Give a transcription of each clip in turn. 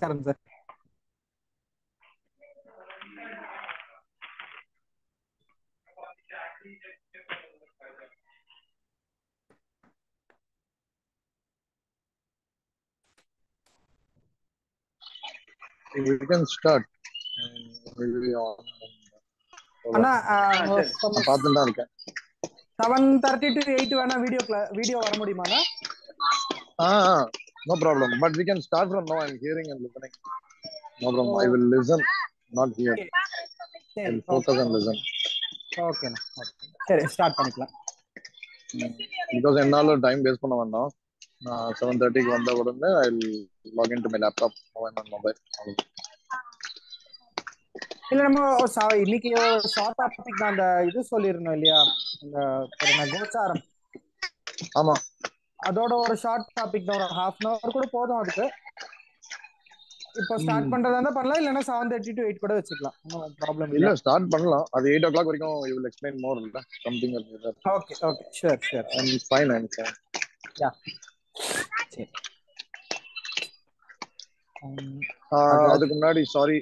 நமஸ்காரம் sir. We can start. அண்ணா பார்த்துட்டு தான் இருக்கேன். 7:30 to 8 வேணா வீடியோ வர முடியுமாண்ணா? No problem. But we can start from now. I'm hearing and listening. No problem. I will listen, not hear. I will focus and listen. ஓகேண்ணா. சரி, start பண்ணிக்கலாம். Because என்னால time waste பண்ண வேண்டாம். நான் 7:30க்கு வந்த உடனே I will log into my laptop or my mobile. இல்ல, நம்ம இன்னைக்கு ஷார்ட் டாபிக் தான். அந்த இது சொல்லிருந்தோம் இல்லையா, அந்த கோச்சாரம். ஆமா, அதோட ஒரு ஷார்ட் டாபிக் தான், ஒரு half an hour கூட போதும் அதுக்கு. இப்போ ஸ்டார்ட் பண்றதா இருந்தா பண்ணலாம், இல்லைன்னா 7:30 to 8 கூட வச்சுக்கலாம். ஒன்றும் ப்ராப்ளம் இல்ல ஸ்டார்ட் பண்ணலாம். அது 8 o'clock வரைக்கும் you will explain more இல்ல something like that. Okay sure. I'm fine. யா, சரி. அதுக்கு முன்னாடி சாரி,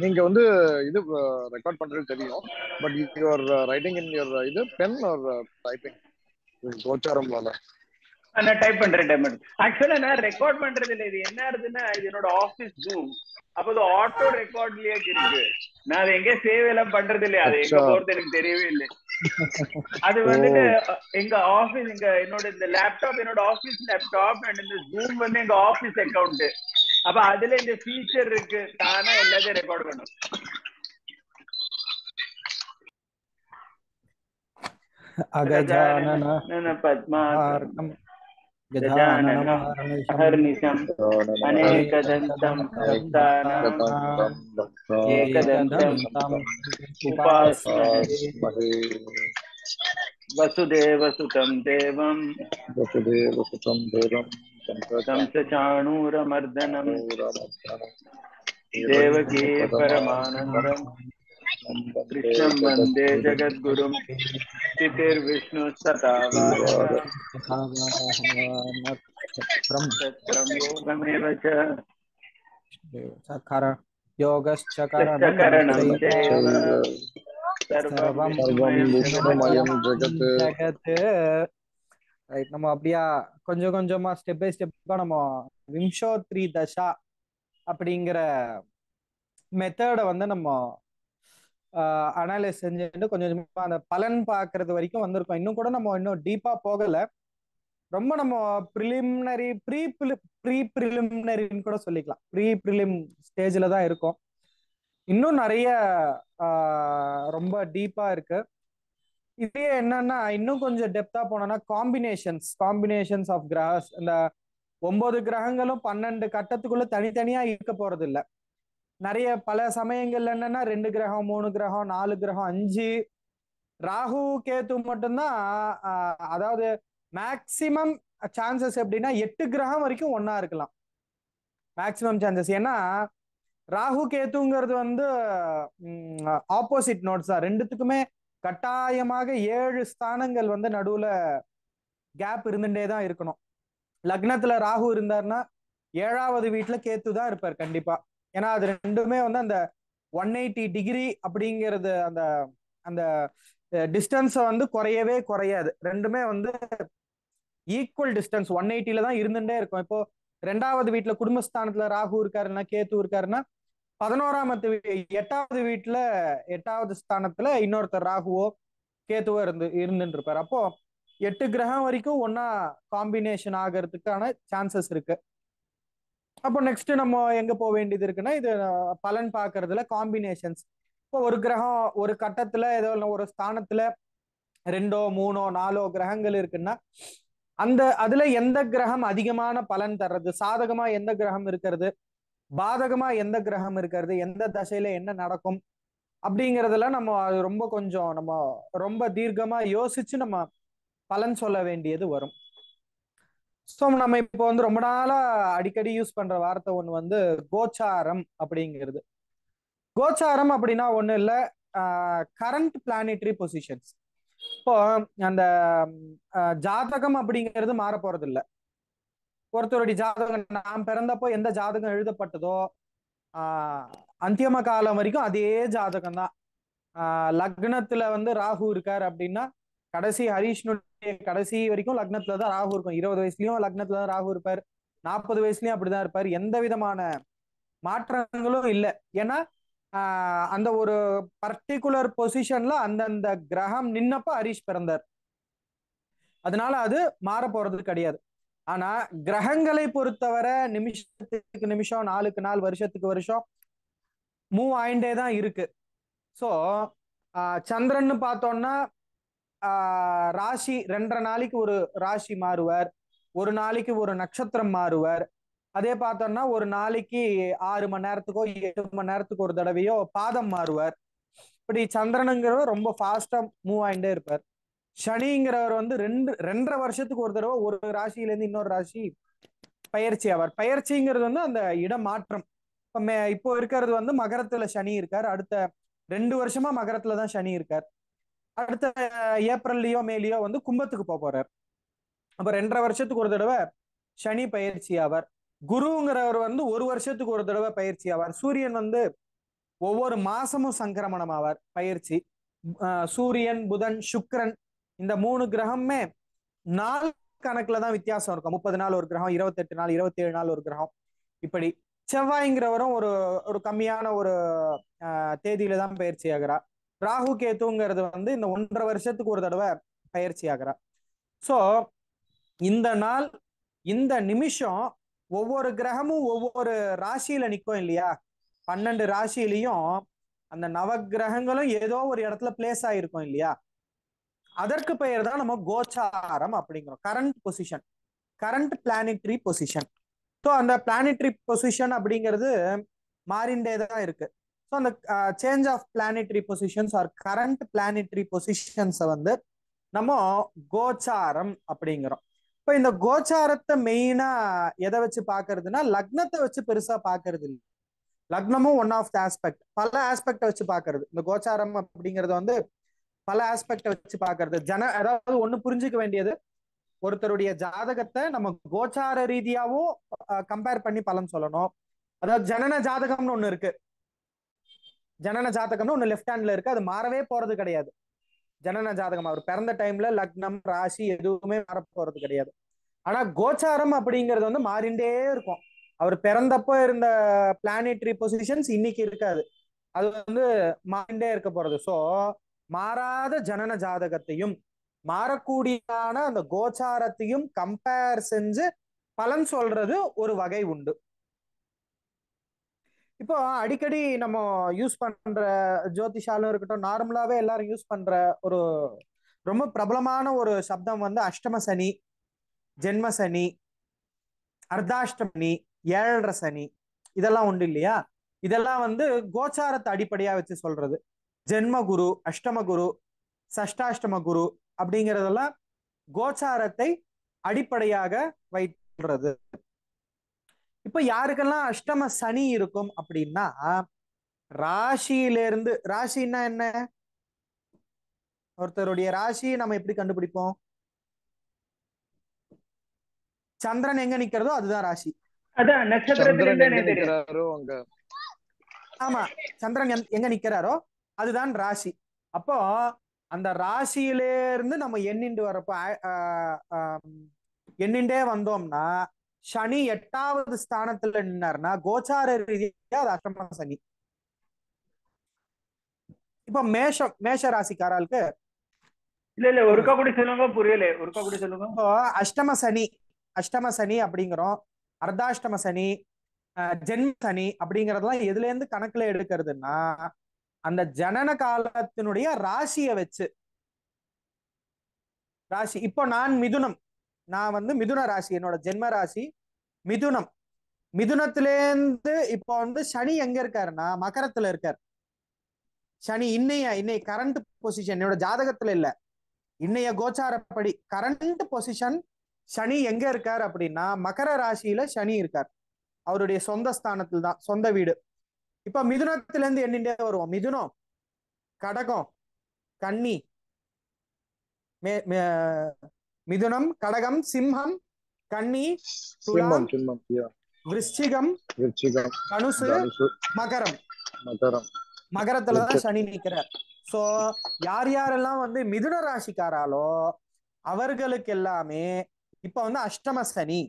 நீங்க வந்து இது ரெக்கார்ட் பண்றது தெரியும், but you are writing in your இது பென் ஆர் டைப்பிங் கோச்சாரம் வால? நான் டைப் பண்றேன். ஆக்சுவலா நான் ரெக்கார்ட் பண்றது இல்லை. இது என்ன ஆகுதுன்னா, இது என்னோட ஆபீஸ் ஜூம். அப்போ அது ஆட்டோ ரெக்கார்ட்லயே இருக்கு. நான் அதை எங்க சேவ் எல்லாம் பண்றது இல்லையா, அது எங்க போறது எனக்கு தெரியவே இல்லை. அது வந்துட்டு எங்க ஆபீஸ், என்னோட இந்த லேப்டாப் என்னோட ஆபீஸ் லேப்டாப், அண்ட் இந்த ஜூம் வந்து எங்க ஆபீஸ் அக்கௌண்ட். அப்ப அதுல இந்த ஃபீச்சர் இருக்கு, தானா எல்லாத்தையும் ரெக்கார்ட் பண்ணும். அகஜானன பத்மார்க்கம் கஜானனம் அஹர்நிஷம் அநேகதந்தம் பக்தானாம் ஏகதந்தம் உபாஸ்மஹே வசுதேவசுதம் தேவம் கம்சசாணூரமர்தனம் தேவகீ பரமானந்தம் கிருஷ்ணம் வந்தே ஜகத்குரும் ஸ்திதிர்விஷ்ணு யோகஸ்சகரணம் சர்வம் விஷ்ணுமயம் ஜெகத். ரைட், நம்ம அப்படியா கொஞ்சம் கொஞ்சமா ஸ்டெப் பை ஸ்டெப்பா நம்ம விம்சோத்ரி தசா அப்படிங்கிற மெத்தடை வந்து நம்ம அனாலிஸ் செஞ்சுட்டு கொஞ்சம் கொஞ்சமா அந்த பலன் பார்க்கறது வரைக்கும் வந்திருக்கோம். இன்னும் கூட நம்ம இன்னும் டீப்பா போகல. ரொம்ப நம்ம ப்ரிலிமினரி ப்ரீ ப்ரிலிமினரின்னு கூட சொல்லிக்கலாம். ப்ரீ ப்ரிலிம் ஸ்டேஜ்ல தான் இருக்கும். இன்னும் நிறைய ரொம்ப டீப்பா இருக்கு. இதே என்னன்னா, இன்னும் கொஞ்சம் டெப்தா போனோம்னா காம்பினேஷன்ஸ் ஆஃப் கிரகஸ், இந்த 9 கிரகங்களும் 12 கட்டத்துக்குள்ள தனித்தனியா இருக்க போறது இல்லை. நிறைய பல சமயங்கள்ல என்னன்னா 2 கிரகம் 3 கிரகம் 4 கிரகம் 5 ராகு கேத்து மட்டும்தான். அதாவது மேக்சிமம் சான்சஸ் எப்படின்னா 8 கிரகம் வரைக்கும் ஒன்னா இருக்கலாம் மேக்சிமம் சான்சஸ். ஏன்னா ராகு கேத்துங்கிறது வந்து ஆப்போசிட் நோட்ஸ் தான். ரெண்டுத்துக்குமே கட்டாயமாக 7 ஸ்தானங்கள் வந்து நடுவுல கேப் இருந்துட்டே தான் இருக்கணும். லக்னத்துல ராகு இருந்தாருன்னா 7வது வீட்டுல கேத்து தான் இருப்பார் கண்டிப்பா. ஏன்னா அது ரெண்டுமே வந்து அந்த 180 டிகிரி அப்படிங்கிறது, அந்த அந்த டிஸ்டன்ஸை வந்து குறையவே குறையாது. ரெண்டுமே வந்து ஈக்குவல் டிஸ்டன்ஸ் 180ல தான் இருந்துட்டே இருக்கும். இப்போ 2வது வீட்டுல குடும்பஸ்தானத்துல ராகு இருக்காருன்னா கேத்து இருக்காருன்னா 8வது வீட்டுல 8வது ஸ்தானத்துல இன்னொருத்தர் ராகுவோ கேத்துவோ இருந்துட்டு இருப்பாரு. அப்போ 8 கிரகம் வரைக்கும் ஒன்னா காம்பினேஷன் ஆகிறதுக்கான சான்சஸ் இருக்கு. அப்போ நெக்ஸ்ட் நம்ம எங்க போக வேண்டியது இருக்குன்னா, இது பலன் பார்க்கறதுல காம்பினேஷன்ஸ். இப்போ ஒரு கிரகம் ஒரு கட்டத்துல ஏதோ ஒரு ஸ்தானத்துல 2, 3, 4 கிரகங்கள் இருக்குன்னா அதுல எந்த கிரகம் அதிகமான பலன் தர்றது, சாதகமா எந்த கிரகம் இருக்கிறது, பாதகமா எந்த கிரகம் இருக்கிறது, எந்த தசையில என்ன நடக்கும் அப்படிங்கறதுல நம்ம ரொம்ப தீர்க்கமா யோசிச்சு நம்ம பலன் சொல்ல வேண்டியது வரும். ஸோ நம்ம இப்போ வந்து ரொம்ப நாளா அடிக்கடி யூஸ் பண்ற வார்த்தை ஒண்ணு வந்து கோச்சாரம் அப்படிங்கிறது. கோச்சாரம் அப்படின்னா ஒண்ணு இல்ல, கரண்ட் பிளானட்டரி பொசிஷன்ஸ். இப்போ அந்த ஜாதகம் அப்படிங்கிறது மாற போறது இல்லை. ஒருத்தருடைய ஜாதகம் நான் பிறந்தப்போ எந்த ஜாதகம் எழுதப்பட்டதோ அந்தியம காலம் வரைக்கும் அதே ஜாதகம் தான். லக்னத்துல வந்து ராகு இருக்காரு அப்படின்னா கடைசி ஹரீஷ்னுடைய கடைசி வரைக்கும் லக்னத்துல தான் ராகு இருக்கும். 20 வயசுலயும் லக்னத்துல தான் ராகு இருப்பார், 40 வயசுலயும் அப்படிதான் இருப்பார். எந்த விதமான மாற்றங்களும் இல்லை. ஏன்னா அந்த ஒரு பர்டிகுலர் பொசிஷன்ல அந்தந்த கிரகம் நின்னப்ப ஹரீஷ் பிறந்தார். அதனால அது மாற போறது கிடையாது. ஆனா கிரகங்களை பொறுத்தவரை நிமிஷத்துக்கு நிமிஷம், நாளுக்கு நாள், வருஷத்துக்கு வருஷம் மூவ் ஆயிண்டே தான் இருக்கு. ஸோ சந்திரன் பார்த்தோம்னா ராசி 2.5 நாளைக்கு ஒரு ராசி மாறுவார், ஒரு நாளைக்கு ஒரு நட்சத்திரம் மாறுவார். அதே பார்த்தோம்னா ஒரு நாளைக்கு 6 மணி நேரத்துக்கோ 8 மணி நேரத்துக்கு ஒரு தடவையோ பாதம் மாறுவார். இப்படி சந்திரனுங்கிறவர் ரொம்ப ஃபாஸ்டா மூவ் ஆயிட்டே இருப்பார். சனிங்கிறவர் வந்து 2.5 வருஷத்துக்கு ஒரு தடவை ஒரு ராசியில இருந்து இன்னொரு ராசி பயிற்சி ஆவார். பயிற்சிங்கிறது வந்து அந்த இடமாற்றம். இப்போ இருக்கிறது வந்து மகரத்துல சனி இருக்கார், அடுத்த 2 வருஷமா மகரத்துல தான் சனி இருக்கார். அடுத்த ஏப்ரல்லயோ மேலயோ வந்து கும்பத்துக்கு போறார். அப்ப 2.5 வருஷத்துக்கு ஒரு தடவை சனி பயிற்சி ஆவார். குருங்கிறவர் வந்து 1 வருஷத்துக்கு ஒரு தடவை பயிற்சி ஆவார். சூரியன் வந்து ஒவ்வொரு மாசமும் சங்கிரமணம் ஆவார் பயிற்சி. சூரியன், புதன், சுக்கிரன் இந்த 3 கிரகமே நாள் கணக்குல தான் வித்தியாசம் இருக்கும். 30 நாள் ஒரு கிரகம், 28 நாள், 27 நாள் ஒரு கிரகம். இப்படி செவ்வாய்ங்கிறவரும் ஒரு ஒரு கம்மியான ஒரு தேதியில தான் பயிற்சி ஆகிறா. ராகு கேத்துங்கிறது வந்து இந்த 1.5 வருஷத்துக்கு ஒரு தடவை பயிற்சி ஆகிறா. சோ இந்த நாள், இந்த நிமிஷம் ஒவ்வொரு கிரகமும் ஒவ்வொரு ராசியில நிற்கும் இல்லையா? 12 ராசியிலையும் அந்த நவ கிரகங்களும் ஏதோ ஒரு இடத்துல பிளேஸ் ஆயிருக்கும் இல்லையா? அதற்கு பெயர் தான் நம்ம கோச்சாரம் அப்படிங்கிறோம். Current position, current planetary position. So அந்த பிளானிட்டரி பொசிஷன் அப்படிங்கிறது மாறிண்டே தான் இருக்கு. ஸோ அந்த change of planetary positions or current planetary பொசிஷன்ஸை வந்து நம்ம கோச்சாரம் அப்படிங்கிறோம். இப்போ இந்த கோச்சாரத்தை மெயினா எதை வச்சு பாக்குறதுன்னா லக்னத்தை வச்சு பெருசா பாக்குறது இல்லை. லக்னமும் ஒன் ஆஃப் த ஆஸ்பெக்ட், பல ஆஸ்பெக்டை வச்சு பாக்குறது. இந்த கோச்சாரம் அப்படிங்கிறது வந்து பல ஆஸ்பெக்டை வச்சு பாக்குறது. அதாவது ஒண்ணு புரிஞ்சுக்க வேண்டியது, ஒருத்தருடைய ஜாதகத்தை நம்ம கோச்சார ரீதியாவும் கம்பேர் பண்ணி பலன் சொல்லணும். அதாவது ஜனன ஜாதகம்னு ஒண்ணு இருக்கு. ஜனன ஜாதகம்னு ஒண்ணு லெஃப்ட் ஹேண்ட்ல இருக்கு, அது மாறவே போறது கிடையாது. ஜனன ஜாதகம் அவர் பிறந்த டைம்ல லக்னம், ராசி எதுவுமே மாற போறது கிடையாது. ஆனா கோச்சாரம் அப்படிங்கிறது வந்து மாறிண்டே இருக்கும். அவர் பிறந்தப்போ இருந்த பிளானட்டரி பொசிஷன்ஸ் இன்னைக்கு இருக்காது, அது வந்து மாறிண்டே இருக்க போறது. சோ மாறாத ஜனன ஜாதகத்தையும் மாறக்கூடியான அந்த கோச்சாரத்தையும் கம்பேர் செஞ்சு பலன் சொல்றது ஒரு வகை உண்டு. இப்போ அடிக்கடி நம்ம யூஸ் பண்ற ஜோதிஷாலும் இருக்கட்டும், நார்மலாவே எல்லாரும் யூஸ் பண்ற ஒரு ரொம்ப பிரபலமான ஒரு சப்தம் வந்து அஷ்டம சனி, ஜென்ம சனி, அர்த்தாஷ்டமி, 7.5 சனி, இதெல்லாம் உண்டு இல்லையா? இதெல்லாம் வந்து கோச்சாரத்தை அடிப்படையா வச்சு சொல்றது. ஜென்ம குரு, அஷ்டம குரு, சஷ்டாஷ்டம குரு அப்படிங்கிறதெல்லாம் கோச்சாரத்தை அடிப்படையாக வைத்துறது. இப்ப யாருக்கெல்லாம் அஷ்டம சனி இருக்கும் அப்படின்னா, ராசியிலிருந்து, ராசின்னா என்ன? ஒருத்தருடைய ராசி நம்ம எப்படி கண்டுபிடிப்போம்? சந்திரன் எங்க நிக்கிறதோ அதுதான் ராசி. அதான் நட்சத்திரத்துல. ஆமா, சந்திரன் எங்க நிக்கிறாரோ அதுதான் ராசி. அப்போ அந்த ராசியிலிருந்து நம்ம எண்ணிண்டு வரப்போ எண்ணிண்டே வந்தோம்னா சனி 8வது ஸ்தானத்துல நின்னார்னா கோச்சார ரீதியா அது அஷ்டம சனி. இப்ப மேஷ ராசிக்காரர்களுக்கு இல்ல ஒருக்கா கூட சொல்லுங்க, புரியல, ஒருக்கா கூட சொல்லுங்க. அஷ்டம சனி அப்படிங்கிறோம், அர்த்தாஷ்டம சனி, ஜென்ம சனி அப்படிங்கறதெல்லாம் எதுல இருந்து கணக்குல எடுக்கிறதுனா அந்த ஜனன காலத்தினுடைய ராசியை வச்சு. ராசி இப்போ நான் வந்து மிதுன ராசி, என்னோட ஜென்ம ராசி மிதுனம். மிதுனத்திலேருந்து இப்போ வந்து சனி எங்க இருக்காருன்னா மகரத்துல இருக்கார். சனி இன்னைய கரண்ட் பொசிஷன், என்னோட ஜாதகத்துல இல்ல, இன்னைய கோச்சாரப்படி கரண்ட் பொசிஷன் சனி எங்க இருக்கார் அப்படின்னா மகர ராசியில சனி இருக்கார். அவருடைய சொந்த ஸ்தானத்துல தான், சொந்த வீடு. இப்ப மிதுனத்துல இருந்து எண்ணிண்டே வருவோம். மிதுனம், கடகம், கன்னி, மிதுனம், கடகம், சிம்மம், கன்னி, சிம்மம் துலாம், yeah. விருச்சிகம், விருச்சிகம், தனுசு, தனுசு, மகரம். மகரம். மகரத்துலதான் சனி நிக்கிறார். சோ யார் யாரெல்லாம் வந்து மிதுன ராசிக்காராலோ அவர்களுக்கு எல்லாமே இப்ப வந்து அஷ்டம சனி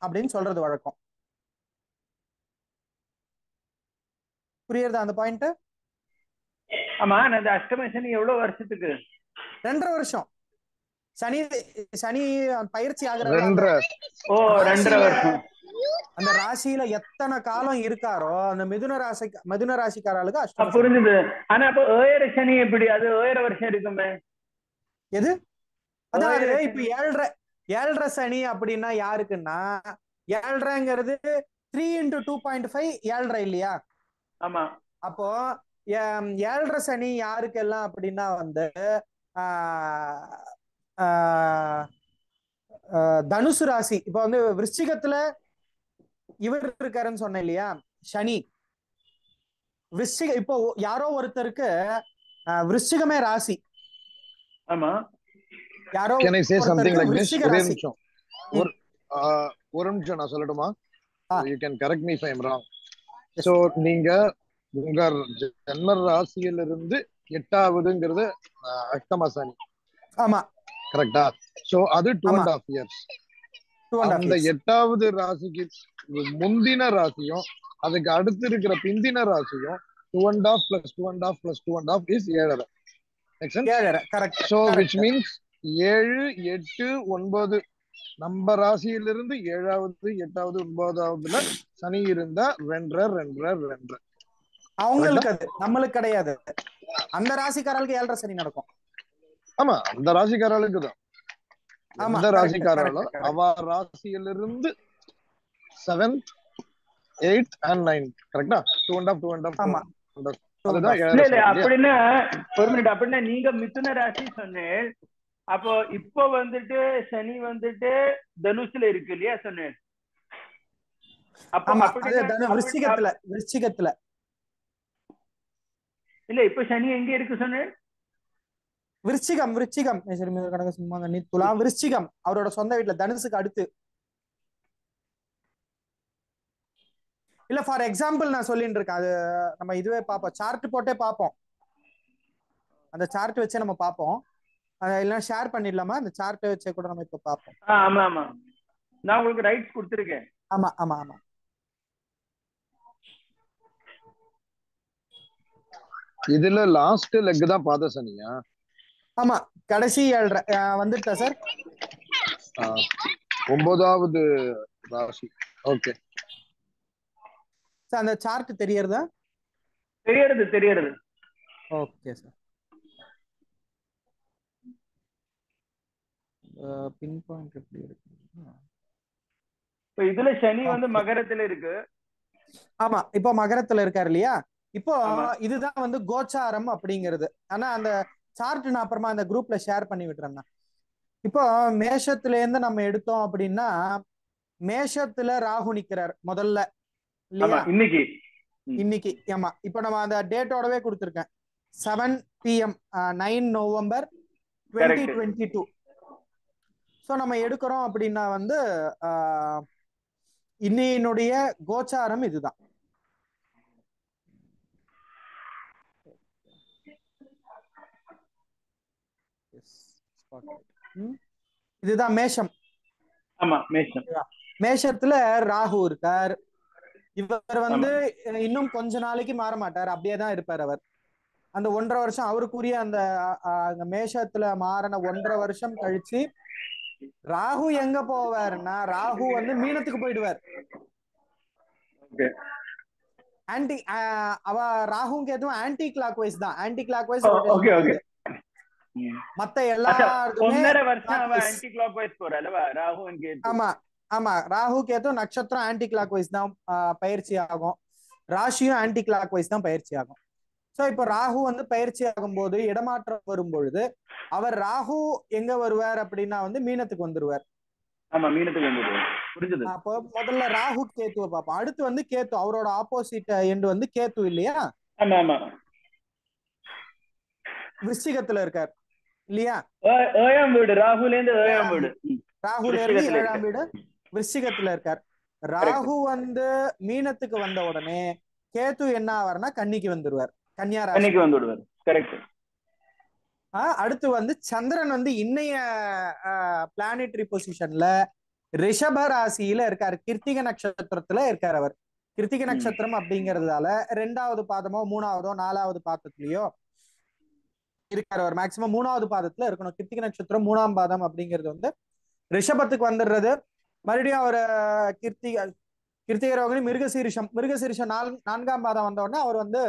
அப்படின்னு சொல்றது வழக்கம். புரியுறதா அந்த பாயிண்ட்? ஆமா, அந்த அஷ்டம சனி எவ்வளவு வருஷத்துக்கு? 2.5 வருஷம். சனி சனி பயிற்சி ஆகுறது 2.5. ஓ, 2.5 வருஷம். அந்த ராசியில எத்தனை காலம் இருக்காரோ அந்த மிதுன ராசிக்காரர்களுக்கு அஷ்டம சனி. புரிஞ்சுது. ஆனா அப்ப ஏழரை சனி எப்படி? அது ஏழரை வருஷம் இருக்குமே. எது? அதாவது இப்ப 7.5 சனி அப்படின்னா யாருக்குன்னா 7.5ங்கிறது 3 × 2.5 7.5 இல்லையா? ஆமா. அப்போ 7.5 சனி யாருக்கெல்லாம் அப்படின்னா வந்து தனுசு ராசி. இப்ப வந்து விருச்சிகத்துல இவர் இருக்காருன்னு சொன்னேன் இல்லையா, சனி. விருச்சிக இப்போ யாரோ ஒருத்தருக்கு விருச்சிகமே ராசி. ஆமா. யாரோ Can I say something like this? விருச்சிக ஒரே ராசி. நிமிஷம் ஒரு நிமிஷம் நான் சொல்லட்டுமா? You can correct me if I am wrong. So நீங்க உங்க ஜென்ம ராசியிலிருந்து 8வதுங்கிறது அஷ்டம சனி. ஆமா, கரெக்டா? சோ அது 2.5 years. அந்த 8வது ராசிக்கு முந்தின ராசியும் அதுக்கு அடுத்து இருக்கிற பிந்தின ராசியும் 2.5 + 2.5 + 2.5 is 7.5. Make sense? 7.5. Correct. So which means 7, 8, 9 நம்ம ராசியிலிருந்து 7வது, 8வது, 9வதுல சனி இருந்தா 2.5. அவங்களுக்கு அது, நம்மளுக்கு கிடையாது. அந்த ராசிக்காரர்களுக்கு 7.5 சனி நடக்கும். ஆமா, அந்த ராசிக்காரர்களுக்கு தான். அந்த ராசிக்காரர்களோ அவ ராசியிலிருந்து 7, 8 and 9. கரெக்டா? 2.5. ஆமா. அதுதான் அப்படின்னா ஒரு மினிட். அப்படின்னா நீங்க மிதுன ராசி சொன்னேன். அப்போ இப்போ வந்துட்டு சனி வந்துட்டு தனுசுல இருக்கு இல்லையா சொன்னேன்? விருச்சிகத்துல இல்ல, இப்ப சனி எங்க இருக்கு சொன்னேன்? விருச்சிகம். துலாம், விருச்சிகம் அவரோட சொந்த வீட்டுல தனுசுக்கு அடுத்து. இல்ல, ஃபார் எக்ஸாம்பிள் நான் சொல்லிட்டு இருக்கேன். அது நம்ம இதுவே பார்ப்போம், சார்ட் போட்டே பார்ப்போம். அந்த சார்ட் வச்சே நம்ம பார்ப்போம். இல்லைன்னா ஷேர் பண்ணிடலாமா? அந்த சார்ட் வச்சே கூட நம்ம இப்ப பார்ப்போம். ஆமா ஆமா, நான் உங்களுக்கு ரைட்ஸ் கொடுத்துருக்கேன். ஆமா ஆமா ஆமா. இதுல லாஸ்ட் லெக் தான் பாத சனியா? ஆமா, கடைசி 7.5 வந்துட்டா சார். 9வது ராசி. ஓகே சார், அந்த சார்ட் தெரியறதா? தெரியறது. Okay sir. பின் பாயிண்ட் எப்படி இருக்கு? இப்போ இதுல சனி வந்து மகரத்துல இருக்கு. ஆமா, இப்போ மகரத்துல இருக்காரு இல்லையா? இப்போ இதுதான் வந்து கோச்சாரம் அப்படிங்கிறது. ஆனா அந்த சார்ட் நான் அப்புறமா அந்த குரூப்ல ஷேர் பண்ணி விட்டுறேன்னா. இப்போ மேஷத்துல இருந்து நம்ம எடுத்தோம் அப்படின்னா மேஷத்துல ராகு நிக்கிறார் முதல்ல இல்லையா? இன்னைக்கு. ஆமா, இப்போ நம்ம அந்த டேட்டோடவே கொடுத்துருக்கேன். 7 PM 9 November 2022. ஸோ நம்ம எடுக்கிறோம் அப்படின்னா வந்து இன்னையினுடைய கோச்சாரம் இதுதான். இதுதான் மேஷம். ஆமா, மேஷம். மேஷத்துல ராகு இருக்கார். இவர் வந்து இன்னும் கொஞ்ச நாளைக்கு மாற மாட்டார், அப்படியேதான் இருப்பார் அவர். அந்த 1.5 வருஷம் அவருக்குரிய அந்த மேஷத்துல மாறின 1.5 வருஷம் கழிச்சு ராகு எங்க போவாருன்னா ராகு வந்து மீனத்துக்கு போயிடுவார். ஆன்டி ராகுக்கு எதுவும் ஆன்டி கிளாக் வைஸ் தான். ஆன்டி கிளாக் வைஸ் மத்த எல்லாருக்குமே. ஆமா ஆமா, ராகு கேது நட்சத்திரம் ஆன்டி கிளாக் வைஸ் தான் பயிற்சி ஆகும். ராசியும் ஆன்டி கிளாக் வைஸ் தான் பயிற்சி ஆகும். சோ இப்போ ராகு வந்து பயிற்சி ஆகும் போது இடமாற்றம் வரும் பொழுது அவர் ராகு எங்க வருவார் அப்படின்னா வந்து மீனத்துக்கு வந்துருவார். அப்போ முதல்ல ராகு கேத்துவை பார்ப்போம். அடுத்து வந்து கேத்து, அவரோட ஆப்போசிட் எண்டு வந்து கேத்து இல்லையா? விருச்சிகத்துல இருக்கார் இல்லையா? ராகுல இருந்து 7ஆம் வீடு. விருச்சிகத்துல இருக்கார். ராகு வந்து மீனத்துக்கு வந்த உடனே கேது என்ன ஆவார்னா கன்னிக்கு வந்துருவார், கன்னியா ராசி. கன்னிக்கு வந்துடுவார். கரெக்ட். அடுத்து வந்து சந்திரன் வந்து இன்னைய பிளானட்டரி பொசிஷன்ல ரிஷப ராசியில இருக்காரு, கிருத்திக நட்சத்திரத்துல இருக்காரு அவர். கிருத்திக நட்சத்திரம் அப்படிங்கறதால 2வது பாதமோ 3வதோ 4வது பாதத்திலயோ இருக்காரு அவர். மேக்சிமம் 3வது பாதத்துல இருக்கணும். கிருத்திக நட்சத்திரம் 3ஆம் பாதம் அப்படிங்கிறது வந்து ரிஷபத்துக்கு வந்துடுறது. மறுபடியும் அவர் கிருத்திக ரோகிணி மிருகசீரிஷம் 4ஆம் பாதம் வந்த உடனே அவர் வந்து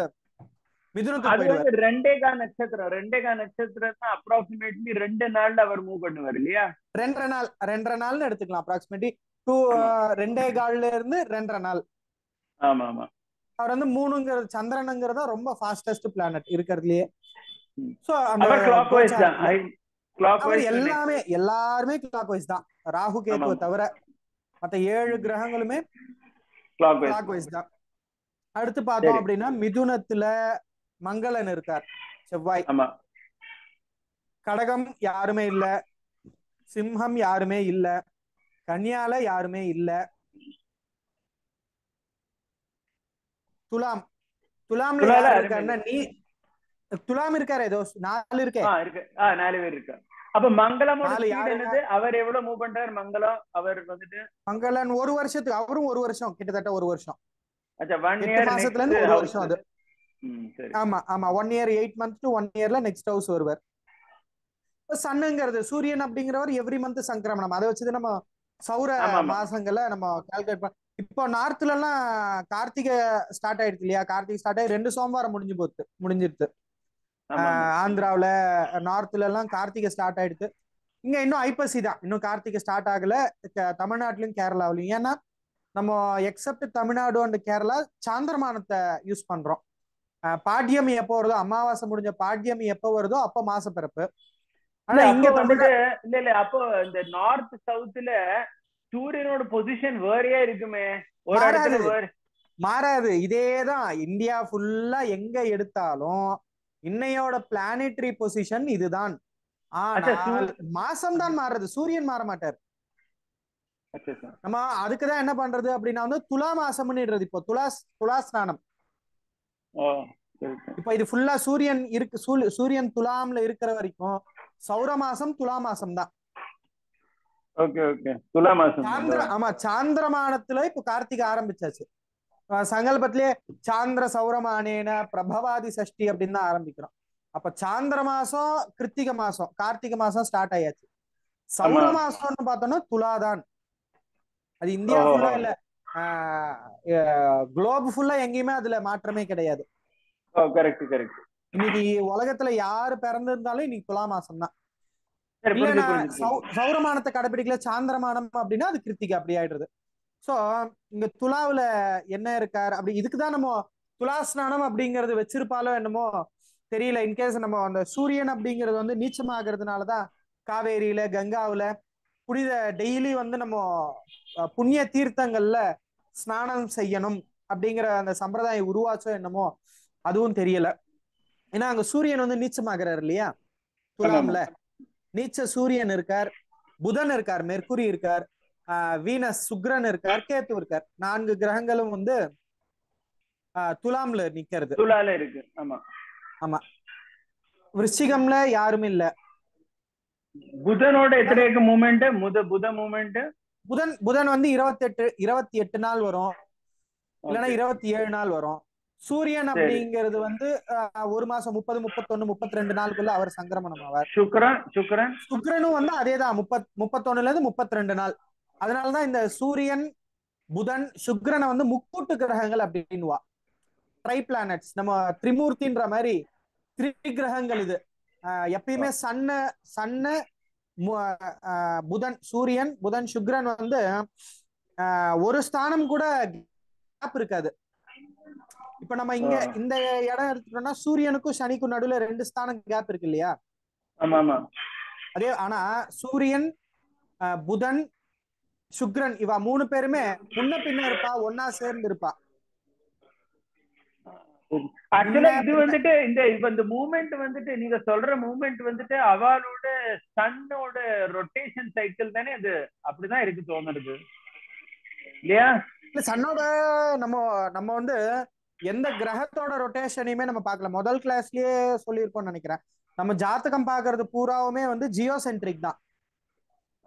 மிதுனத்துக்கு அது வந்து போயிடுவார். ரெண்டேகா நட்சத்திரம் அப்ராக்சிமேட்லி 2 நாள்ல அவர் மூவ் பண்ணுவார் இல்லையா? 2.5 நாள்னு எடுத்துக்கலாம். அப்ராக்சிமேட்லி 2.25 இருந்து 2.5 நாள். ஆமா ஆமா. அவர் வந்து 3ங்கிறது சந்திரனுங்கிறதா ரொம்ப ஃபாஸ்டஸ்ட் பிளானட் இருக்கிறதுலயே. சோ அந்த எல்லாருமே கிளாக் வைஸ் தான், ராகு கேத்துவை தவிர மத்த 7 கிரகங்களுமே கிளாக் வைஸ் தான். அடுத்து பார்த்தோம் அப்படின்னா மிதுனத்துல மங்களன் இருக்கார், செவ்வாய். கடகம் யாருமே இல்ல, சிம்மம் யாருமே இல்ல, கன்னியால யாருமே இல்ல, துலாம்ல யாரு இருக்காருன்னா துலாம் இருக்காரு, ஏதோ 4 இருக்கே. 4 பேர் இருக்கா. அப்ப மங்களமோட ஸ்பீட் என்னது? அவர் எவ்வளவு மூவ் பண்றாரு மங்களம்? அவர் வந்துட்டு மங்களன் 1 வருஷத்துக்கு, அவரும் 1 வருஷம், கிட்டத்தட்ட 1 வருஷம். அச்சா 1 இயர் மாசத்துல இருந்து 1 வருஷம் அது. ஆமா ஆமா, 1 இயர் 8 months to 1 இயர்ல நெக்ஸ்ட் ஹவுஸ் வருவார். சன்னுங்கிறது சூரியன் அப்படிங்கிறவர் எவ்ரி மந்த் சங்கிரமணம். அதை வச்சுதான் நம்ம சௌர மாசங்களை நம்ம கால்குலேட் பண்ண. இப்போ நார்த்ல எல்லாம் கார்த்திகை ஸ்டார்ட் ஆயிடுச்சு இல்லையா? கார்த்திகை ஸ்டார்ட் ஆகி 2 சோமவாரம் முடிஞ்சிருச்சு. ஆந்திராவில நார்த்ல எல்லாம் கார்த்திகை ஸ்டார்ட் ஆயிடுச்சு. இங்க இன்னும் ஐப்பசி தான், இன்னும் கார்த்திகை ஸ்டார்ட் ஆகல தமிழ்நாட்டிலும் கேரளாவிலும். ஏன்னா நம்ம எக்ஸப்ட் தமிழ்நாடு அண்ட் கேரளா சாந்திரமானத்தை யூஸ் பண்றோம். பாட்யமி எப்போ வருதோ, அமாவாசை முடிஞ்ச பாட்யமி எப்போ வருதோ அப்ப மாச பிறப்பு. ஆனா இங்க வந்துட்டு இல்ல அப்போ இந்த நார்த் சவுத்ல சூரியனோட பொசிஷன் வேறையா இருக்குமே, ஒரு இடத்துல மாறாது. இதேதான் இந்தியா ஃபுல்லா எங்க எடுத்தாலும் இன்னையோட பிளானட்டரி பொசிஷன் இதுதான். ஆனால் மாசம் தான் மாறுறது, சூரியன் மாற மாட்டார். நம்ம அதுக்குதான் என்ன பண்றது அப்படின்னா வந்து துலா மாசம்னு இடுறது. இப்போ துலா ஸ்நானம். இப்ப இது ஃபுல்லா சூரியன் இருக்கு, சூரியன் துலாம்ல இருக்கிற வரைக்கும் சௌர மாசம் துலா மாசம் தான். ஆமா, சாந்திரமானத்துல இப்ப கார்த்திகை ஆரம்பிச்சாச்சு. சங்கல்பத்திலேயே சாந்திர சௌரமானேன பிரபவாதி சஷ்டி அப்படின்னு தான் ஆரம்பிக்கிறோம். அப்ப சாந்திர மாசம் கிருத்திகை மாசம் கார்த்திகை மாசம் ஸ்டார்ட் ஆயாச்சு. சௌர மாசம்னு பார்த்தோம்னா துலாதான். அது இந்தியா ஃபுல்லா இல்ல, குளோப் ஃபுல்லா எங்கேயுமே அதுல மாற்றமே கிடையாது. இன்னைக்கு உலகத்துல யாரு பிறந்திருந்தாலும் இன்னைக்கு துலா மாசம் தான். இல்ல சௌரமானத்தை கடைபிடிக்கல சாந்திரமானம் அப்படின்னா அது கிருத்திகை அப்படி ஆயிடுறது. சோ இங்க துலாவுல என்ன இருக்காரு அப்படி, இதுக்குதான் நம்ம துலா ஸ்நானம் அப்படிங்கறது வச்சிருப்பாலோ என்னமோ தெரியல. இன்கேஸ் நம்ம அந்த சூரியன் அப்படிங்கிறது வந்து நீச்சமாகிறதுனாலதான் காவேரியில கங்காவுல புனித டெய்லி வந்து நம்ம புண்ணிய தீர்த்தங்கள்ல ஸ்நானம் செய்யணும் அப்படிங்கிற அந்த சம்பிரதாயம் உருவாச்சோ என்னமோ அதுவும் தெரியல. ஏன்னா அங்க சூரியன் வந்து நீச்சமாகிறார் இல்லையா? துலாம்ல நீச்ச சூரியன் இருக்கார், புதன் இருக்கார், மெர்க்குரி இருக்கார், வீனஸ் சுக்ரன் இருக்கார், கேத்து இருக்கார். 4 கிரகங்களும் வந்து துலாம்ல நிக்கிறது. துலால இருக்கு. ஆமா ஆமா. விருச்சிகம்ல யாரும் இல்ல. புதனோட எத்தனை மூமெண்ட்? புத மூமெண்ட் புதன் வந்து 28 நாள் வரும், இல்லைன்னா 27 நாள் வரும். சூரியன் அப்படிங்கிறது வந்து 1 மாசம் 30, 31, 32 நாளுக்குள்ள அவர் சங்கிரமணம் ஆவார். சுக்கிரனும் வந்து அதேதான் 31ல இருந்து 32 நாள். அதனாலதான் இந்த சூரியன் புதன் சுக்கிரனை வந்து முக்கூட்டு கிரகங்கள் அப்படின்னுவா. ட்ரை பிளானட்ஸ், நம்ம திரிமூர்த்தின்ற மாதிரி 3 கிரகங்கள் இது. எப்பயுமே சன்னு புதன் சூரியன் புதன் சுக்கிரன் வந்து ஒரு ஸ்தானம் கூட கேப் இருக்காது. இப்ப நம்ம இங்க இந்த இடம் எடுத்துட்டோம்னா சூரியனுக்கும் சனிக்கும் நடுவுல 2 ஸ்தானம் கேப் இருக்கு இல்லையா? அதே ஆனா சூரியன் புதன் சுக்ரன் இவா 3 பேருமே முன்ன பின்ன இருப்பா, ஒன்னா சேர்ந்து இருப்பா. ஆக்சுவலா இது வந்துட்டு இந்த மூவ்மெண்ட் வந்துட்டு நீங்க சொல்ற மூவ்மெண்ட் வந்துட்டு அவளோட சன்னோட ரொட்டேஷன் சைக்கிள் தானே அது? அப்படிதான் இருக்கு தோணுது. இல்லையா? இல்ல சன்னோட நம்ம நம்ம வந்து எந்த கிரகத்தோட ரொட்டேஷனையுமே நம்ம பார்க்கல. முதல் கிளாஸ்லயே சொல்லியிருக்கோம்னு நினைக்கிறேன். நம்ம ஜாதகம் பாக்குறது பூராவுமே வந்து ஜியோ சென்ட்ரிக் தான்.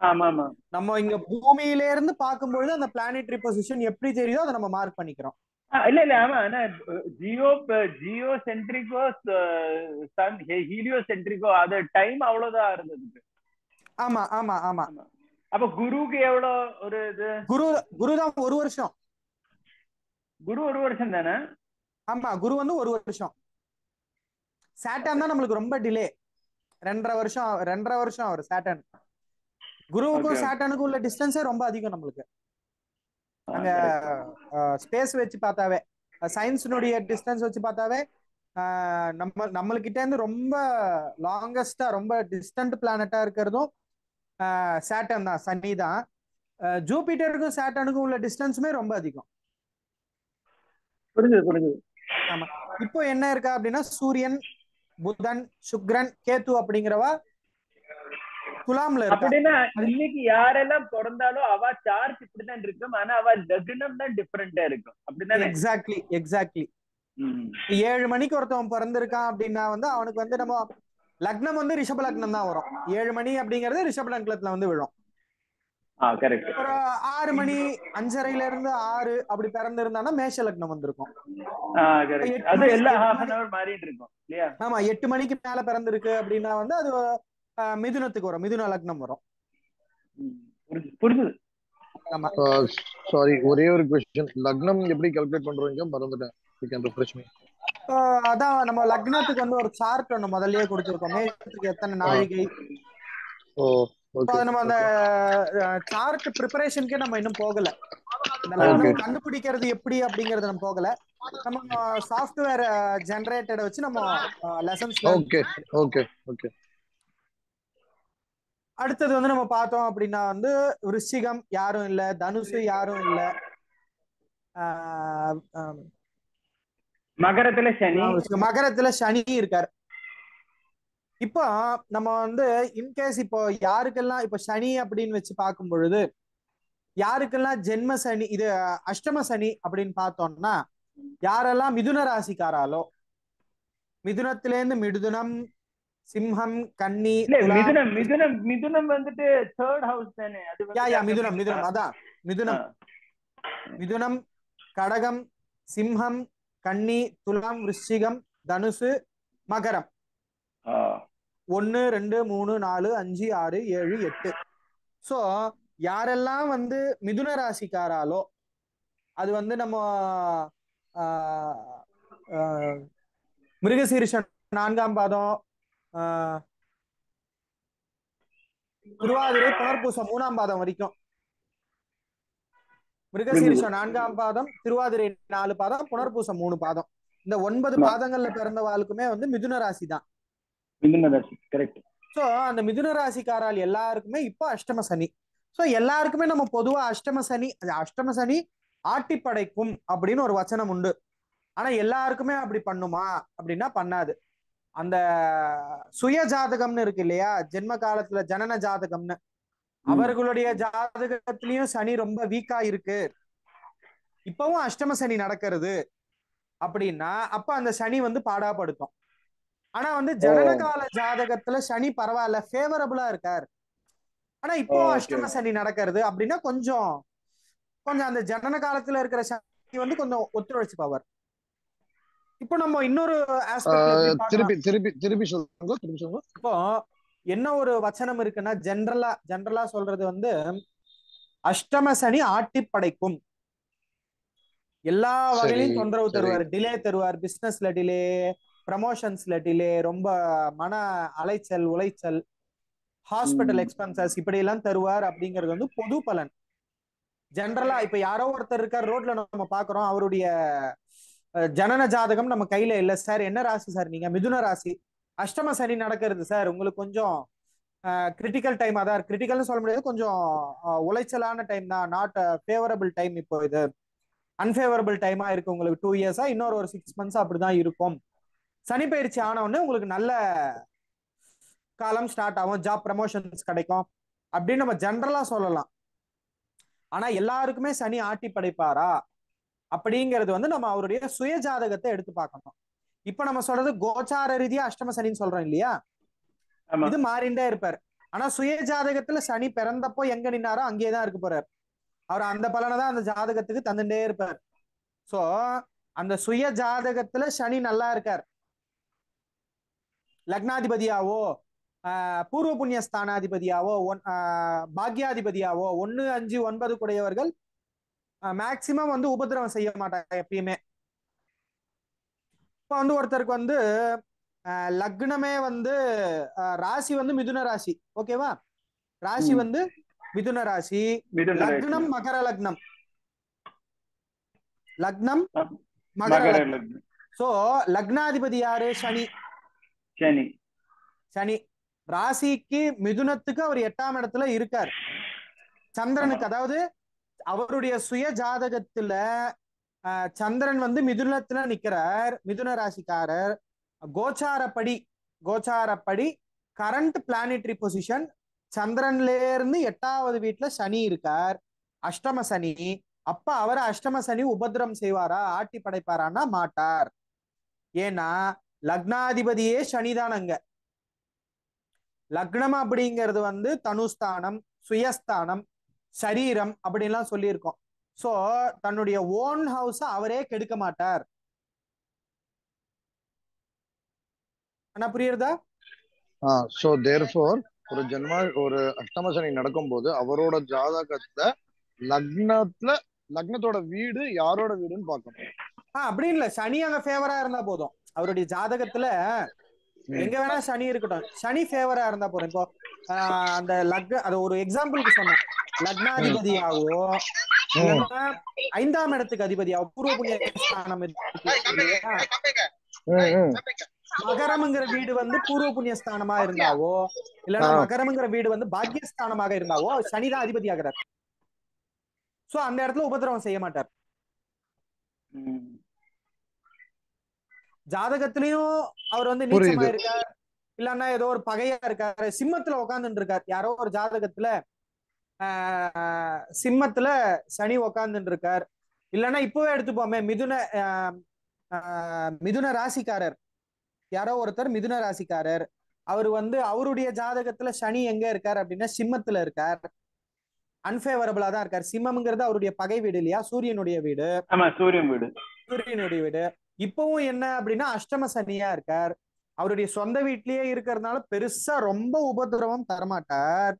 ஆமா ஆமா. நம்ம இங்க பூமியில இருந்து பார்க்கும்பொழுது அந்த பிளானட்டரி பொசிஷன் எப்படி தெரியுதோ அதை நம்ம மார்க் பண்ணிக்கிறோம். இல்ல இல்ல ஆமா. ஆனா ஜியோ சென்ட்ரிக்கோ சன் ஹீலியோ சென்ட்ரிக்கோ அது டைம் அவ்வளவுதான் இருந்தது. ஆமா ஆமா ஆமா. அப்ப குருவுக்கு எவ்வளவு ஒரு இது? குரு தான் 1 வருஷம். குரு 1 வருஷம் தானே? ஆமா குரு வந்து 1 வருஷம். சாட்டர்ன் தான் நம்மளுக்கு ரொம்ப டிலே. 2.5 வருஷம் அவர் சாட்டர்ன். குருவுக்கும் சாட்டர்னுக்கும் உள்ள டிஸ்டன்ஸே ரொம்ப அதிகம் நம்மளுக்கு. அங்க ஸ்பேஸ் வச்சு பார்த்தாவே, சயின்ஸினுடைய டிஸ்டன்ஸ் வச்சு பார்த்தாவே நம்மளுக்கிட்ட இருந்து ரொம்ப லாங்கஸ்டா ரொம்ப டிஸ்டன்ட் பிளானட்டா இருக்கிறதும் சாட்டர்ன் தான், சனி தான். ஜூபிட்டருக்கும் சாட்டர்னுக்கும் உள்ள டிஸ்டன்ஸுமே ரொம்ப அதிகம். புரிஞ்சுது புரிஞ்சுது. ஆமா. இப்போ என்ன இருக்கா அப்படின்னா சூரியன், புதன், சுக்ரன், கேத்து அப்படிங்கிறவா துலாம்ல இருக்கா. அப்படின்னா இன்னைக்கு யாரெல்லாம் பிறந்தாலும் அவ சார்ஜ் இப்படிதான் இருக்கும். ஆனா அவ லக்னம் தான் டிஃபரெண்டா இருக்கும். அப்படிதான். Exactly exactly. 7 மணிக்கு ஒருத்தவன் பிறந்திருக்கான் அப்படின்னா வந்து அவனுக்கு வந்து நம்ம லக்னம் வந்து ரிஷப லக்னம் தான் வரும். 7 மணி அப்படிங்கிறது ரிஷப லக்னத்துல வந்து விழும். ஒரு 6 மணி 5:30 இருந்து 6 அப்படி பிறந்திருந்தானா மேஷ லக்னம் வந்திருக்கும். ஆமா 8 மணிக்கு மேல பிறந்திருக்கு அப்படின்னா வந்து அது மிதுனத்துக்கு வரும், மிதுன லக்னம் வரும். புரியுது. ஆமா. சாரி, ஒரே ஒரு क्वेश्चन. லக்னம் எப்படி கால்குலேட் பண்றீங்க மறந்துட்டேன். you can refresh me. அதான் நம்ம லக்னத்துக்கு வந்து ஒரு சார்ட் ஒன்னு முதல்லயே கொடுத்திருக்கோம். மேஷத்துக்கு எத்தனை நாழிகை. நம்ம அந்த சார்ட் ப்ரிப்பரேஷனுக்கே நம்ம இன்னும் போகல. இந்த லக்னம் கண்டுபிடிக்கிறது எப்படி அப்படிங்கறது நம்ம போகல. நம்ம சாஃப்ட்வேர் ஜெனரேட்டட் வச்சு நம்ம லெசன்ஸ்ல. Okay okay okay. அடுத்தது வந்து நம்ம பார்த்தோம் அப்படின்னா வந்து விருச்சிகம் யாரும் இல்ல, தனுசு யாரும் இல்ல, மகரத்துல சனி இருக்காரு. இப்போ நம்ம வந்து இன்கேஸ் இப்போ யாருக்கெல்லாம் இப்ப சனி அப்படின்னு வச்சு பார்க்கும் பொழுது யாருக்கெல்லாம் ஜென்ம சனி, இது அஷ்டம சனி அப்படின்னு பார்த்தோம்னா யாரெல்லாம் மிதுன ராசிக்காராலோ, மிதுனத்திலேருந்து மிதுனம், சிம்ஹம், கன்னி, மிதுனம் வந்துட்டு தேர்ட் ஹவுஸ் தானே? மிதுனம் மிதுனம் அதான் மிதுனம். மிதுனம், கடகம், சிம்ஹம், கன்னி, துலாம், விருச்சிகம், தனுசு, மகரம். 1 2 3 4 5 6 7 8. சோ யாரெல்லாம் வந்து மிதுன ராசிக்காராலோ அது வந்து நம்ம மிருகசீரிஷம் 4ஆம் பாதம், திருவாதிரை, புனர்பூசம் 3ஆம் பாதம் வரைக்கும். மிருகசீரிஷம் 4ஆம் பாதம், திருவாதிரை 4 பாதம், புனர்பூசம் 3 பாதம். இந்த 9 பாதங்கள்ல பிறந்தவாளுக்குமே வந்து மிதுன ராசி தான். சோ அந்த மிதுன ராசிக்காரால் எல்லாருக்குமே இப்போ அஷ்டம சனி. சோ எல்லாருக்குமே நம்ம பொதுவா அஷ்டம சனி ஆட்டி படைக்கும் அப்படின்னு ஒரு வச்சனம் உண்டு. ஆனா எல்லாருக்குமே அப்படி பண்ணுமா அப்படின்னா பண்ணாது. அந்த சுய ஜாதகம்னு இருக்கு இல்லையா, ஜென்ம காலத்துல ஜனன ஜாதகம்னு, அவர்களுடைய ஜாதகத்திலயும் சனி ரொம்ப வீக்கா இருக்கு, இப்பவும் அஷ்டம சனி நடக்கிறது அப்படின்னா அப்ப அந்த சனி வந்து பாடாப்படுத்தும். ஆனா வந்து ஜனன கால ஜாதகத்துல சனி பரவாயில்ல, ஃபேவரபிளா இருக்கார், ஆனா இப்போ அஷ்டம சனி நடக்கிறது அப்படின்னா கொஞ்சம் அந்த ஜனன காலத்துல இருக்கிற சனி வந்து கொஞ்சம் ஒத்துழைச்சு பவர். இப்போ நம்ம இன்னொரு திருப்பி சொல்லுங்க. இப்போ என்ன ஒரு வச்சனம் இருக்குன்னா ஜெனரலா சொல்றது வந்து அஷ்டம சனி ஆட்டி படைக்கும், எல்லா வகையிலையும் தொந்தரவு தருவார், டிலே தருவார், பிசினஸ்ல டிலே, ப்ரமோஷன்ஸ்ல டிலே, ரொம்ப மன அலைச்சல், உளைச்சல், ஹாஸ்பிட்டல் எக்ஸ்பென்சஸ் இப்படி எல்லாம் தருவார் அப்படிங்கிறது வந்து பொது பலன். ஜெனரலா இப்ப யாரோ ஒருத்தர் இருக்கார் ரோட்ல நம்ம பாக்குறோம், அவருடைய ஜனன ஜாதகம் நம்ம கையில இல்ல சார், என்ன ராசி சார் நீங்க? மிதுன ராசி, அஷ்டம சனி நடக்கிறது சார், உங்களுக்கு கொஞ்சம் கிரிட்டிக்கல் டைம், அதான் கிரிட்டிக்கல்னு சொல்ல முடியாது, கொஞ்சம் உளைச்சலான டைம் தான், நாட் ஃபேவரபிள் டைம், இப்போ இது அன்ஃபேவரபிள் டைமா இருக்கு உங்களுக்கு 2 இயர்ஸா, இன்னொரு ஒரு 6 months அப்படிதான் இருக்கும். சனி பயிற்சி ஆன உடனே உங்களுக்கு நல்ல காலம் ஸ்டார்ட் ஆகும், ஜாப் ப்ரமோஷன்ஸ் கிடைக்கும் அப்படின்னு நம்ம ஜெனரலா சொல்லலாம். ஆனா எல்லாருக்குமே சனி ஆட்டி படைப்பாரா அப்படிங்கிறது வந்து நம்ம அவருடைய சுய ஜாதகத்தை எடுத்து பார்க்கணும். இப்ப நம்ம சொல்றது கோச்சார ரீதியா அஷ்டம சனின்னு சொல்றோம் இல்லையா, இது மாறிண்டே இருப்பார். ஆனா சுய ஜாதகத்துல சனி பிறந்தப்போ எங்க நின்னாரோ அங்கேயேதான் இருக்க போறார். அவர் அந்த பலனை தான் அந்த ஜாதகத்துக்கு தந்துட்டே இருப்பார். சோ அந்த சுய ஜாதகத்துல சனி நல்லா இருக்கார், லக்னாதிபதியாவோ பூர்வ புண்ணிய ஸ்தானாதிபதியாவோ பாக்யாதிபதியாவோ 1, 5, 9 கூடையவர்கள் மேக்சிமம் வந்து உபதிரவம் செய்ய மாட்டாங்க எப்பயுமே. இப்ப வந்து ஒருத்தருக்கு வந்து லக்னமே வந்து ராசி வந்து மிதுன ராசி, ஓகேவா, ராசி வந்து மிதுன ராசி, லக்னம் மகர லக்னம், லக்னம் மகர லக்னம். சோ லக்னாதிபதி யாரு? சனி. சனி சனி ராசிக்கு மிதுனத்துக்கு அவர் 8ஆம் இடத்துல இருக்கார். சந்திரனுக்கு, அதாவது அவருடைய சுய ஜாதகத்துல சந்திரன் வந்து மிதுனத்துல நிக்கிறார், மிதுன ராசிக்காரர். கோச்சாரப்படி கரண்ட் பிளானட்டரி பொசிஷன் சந்திரன்ல இருந்து 8வது வீட்டுல சனி இருக்கார், அஷ்டம சனி. அப்ப அவர் அஷ்டம சனி உபதிரம் செய்வாரா, ஆட்டி படைப்பாரான்னா மாட்டார். ஏன்னா லக்னாதிபதியே சனிதான். அங்க லக்னம் அப்படிங்கிறது வந்து தனுஸ்தானம், சுயஸ்தானம், சரீரம் அப்படின்லாம் சொல்லியிருக்கோம். சோ தன்னுடைய ஓன் ஹவுஸ அவரே கெடுக்க மாட்டார். என்ன புரியுறதா? சோ தேர்ஃபோர் ஒரு அஷ்டம சனி நடக்கும்போது அவரோட ஜாதகத்துல லக்னத்தோட வீடு யாரோட வீடுன்னு பார்க்கணும். அப்படி இல்ல, சனி அங்க ஃபேவரா இருந்தா போதும். அவருடைய ஜாதகத்துல எங்க வேணா சனி இருக்கட்டும், சனி ஃபேவரா இருந்தா போதும். இப்போ அந்த அது ஒரு எக்ஸாம்பிளுக்கு சொன்னேன். லக்னாதிபதியாவோ இல்லைன்னா 5ஆம் இடத்துக்கு அதிபதியாவோ, பூர்வ புண்ணிய ஸ்தானம் மகரம்ங்கிற வீடு வந்து பூர்வ புண்ணிய ஸ்தானமா இருந்தாவோ இல்லைன்னா மகரம்ங்கிற வீடு வந்து பாக்கியஸ்தானமாக இருந்தாவோ சனிதான் அதிபதி ஆகிறார். சோ அந்த இடத்துல உபதிரவம் செய்ய மாட்டார். ஜாதகத்திலயும் அவர் வந்து நீச்சமா இருக்கார், இல்லன்னா ஏதோ ஒரு பகையா இருக்காரு, சிம்மத்துல உட்கார்ந்துட்டு இருக்கார். யாரோ ஒரு ஜாதகத்துல சிம்மத்துல சனி உட்கார்ந்துட்டு இருக்கார். இல்லைன்னா இப்பவே எடுத்துப்போமே, மிதுன ராசிக்காரர், யாரோ ஒருத்தர் மிதுன ராசிக்காரர், அவர் வந்து அவருடைய ஜாதகத்துல சனி எங்க இருக்கார் அப்படின்னா சிம்மத்துல இருக்கார், அன்பேவரபிளா தான் இருக்கார். சிம்மம்ங்கிறது அவருடைய பகை வீடு இல்லையா, சூரியனுடைய வீடு. சூரியனுடைய வீடு. இப்பவும் என்ன அப்படின்னா அஷ்டம சனியா இருக்கார். அவருடைய சொந்த வீட்லயே இருக்கிறதுனால பெருசா ரொம்ப உபதிரவம் தரமாட்டார்.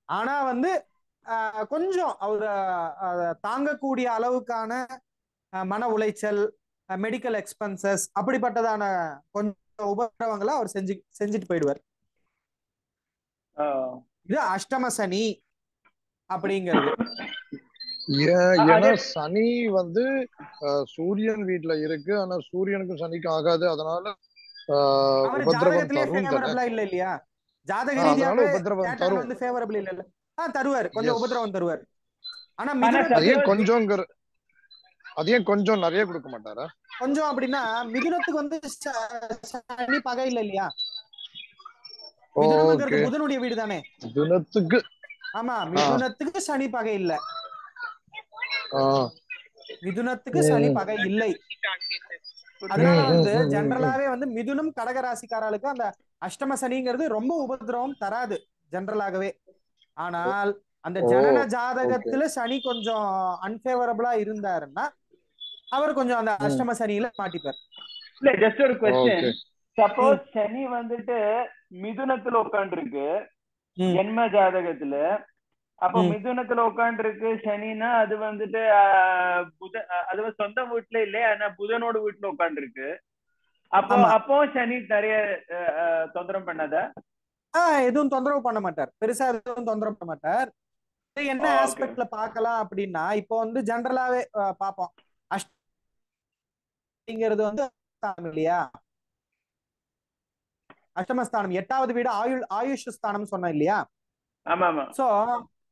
ஆனா வந்து கொஞ்சம் அவர் தாங்கக்கூடிய அளவுக்கான மன உளைச்சல், மெடிக்கல் எக்ஸ்பென்சஸ் அப்படிப்பட்டதான கொஞ்சம் உபதிரவங்களை அவர் செஞ்சுட்டு போயிடுவார். இது அஷ்டம சனி அப்படிங்கிறது. ஏன்னா சனி வந்து சூரியன் வீட்டுல இருக்கு, ஆனா சூரியனுக்கும் சனிக்கும் ஆகாது. அதனால இல்ல இல்லையா, ஜாதக ரீதியாவே வந்து ஃபேவரபிள் இல்ல. தருவார், கொஞ்சம் உபதிரவம் தருவார். ஆனா அதையும் கொஞ்சம் நிறைய கொடுக்க மாட்டாரா? கொஞ்சம் அப்படின்னா மிதுனத்துக்கு வந்து சனி பகை இல்ல இல்லையா, மிதுனம்ங்கிறது புதனுடைய வீடு தானே. மிதுனத்துக்கு ஆமா, மிதுனத்துக்கு சனி பகை இல்ல, மிதுனத்துக்கு சனி பகை இல்லை. அதனால வந்து ஜெனரலாவே வந்து மிதுனம் கடகராசிக்காரர்களுக்கு அந்த அஷ்டம சனிங்கிறது ரொம்ப உபதிரவம் தராது ஜெனரலாகவே. ஆனால் அந்த ஜனன ஜாதகத்துல சனி கொஞ்சம் அன்பேவரபிளா இருந்தாருன்னா அவர் கொஞ்சம் அந்த அஷ்டம சனியில மாட்டிப்பார். இல்ல, ஜஸ்ட் ஒரு क्वेश्चन. சப்போஸ் சனி வந்துட்டு மிதுனத்துல உட்கார்ந்து இருக்கு ஜென்ம ஜாதகத்துல, அப்போ மிதுனத்துல உட்கார்ந்து இருக்கு சனினா அது வந்துட்டு அது சொந்த வீட்டுல இல்லையா, ஆனா புதனோட வீட்டுல உட்கார்ந்து இருக்கு. அப்போ சனி நிறைய தொந்தரவு பண்ணாதா? எதுவும் தொந்தரவு பண்ண மாட்டார், பெருசா எதுவும் தொந்தரவு பண்ண மாட்டார். என்ன ஆஸ்பெக்ட்ல பார்க்கலாம் அப்படின்னா, இப்போ வந்து ஜெனரலாவே பார்ப்போம், அஷ்டங்கிறது வந்து இல்லையா, அஷ்டமஸ்தானம் 8வது வீடு ஆயுஷ் ஸ்தானம் சொன்னோம் இல்லையா. சோ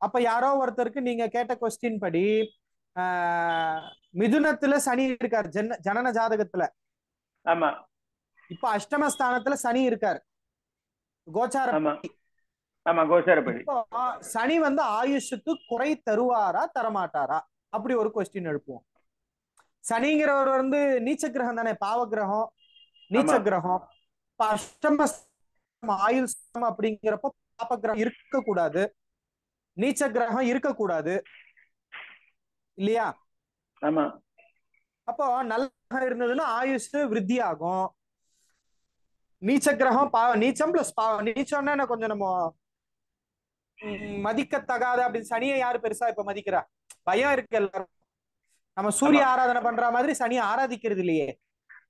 அப்ப யாரோ ஒருத்தருக்கு நீங்க கேட்ட கொஸ்டின் படி மிதுனத்துல சனி இருக்கார் ஜனன ஜாதகத்துல. இப்ப அஷ்டமஸ்தானத்துல சனி இருக்கார் கோச்சாரம். ஆமா கோச்சாரப்படி. இப்போ சனி வந்து ஆயுஷுக்கு குறை தருவாரா தரமாட்டாரா அப்படி ஒரு கொஸ்டின் எழுப்புவோம். சனிங்கிறவர் வந்து நீச்ச கிரகம் தானே, பாவ கிரகம், நீச்ச கிரகம். அஷ்டம ஆயுள் அப்படிங்கிறப்ப பாப கிரகம் இருக்கக்கூடாது, நீச்ச கிரகம் இருக்கக்கூடாது இல்லையா? ஆமா. அப்போ நல்லா இருந்ததுன்னா ஆயுஷ் விருத்தி ஆகும். நீச்ச கிரகம் நீச்சம் பிளஸ் பாவம். நீச்சம்னா கொஞ்சம் நம்ம மதிக்கத்தகாத அப்படின்னு. சனியை யாரு பெருசா இப்ப மதிக்கிறா? பயம் இருக்கு எல்லாரும். நம்ம சூரிய ஆராதனை பண்ற மாதிரி சனியை ஆராதிக்கிறது இல்லையே,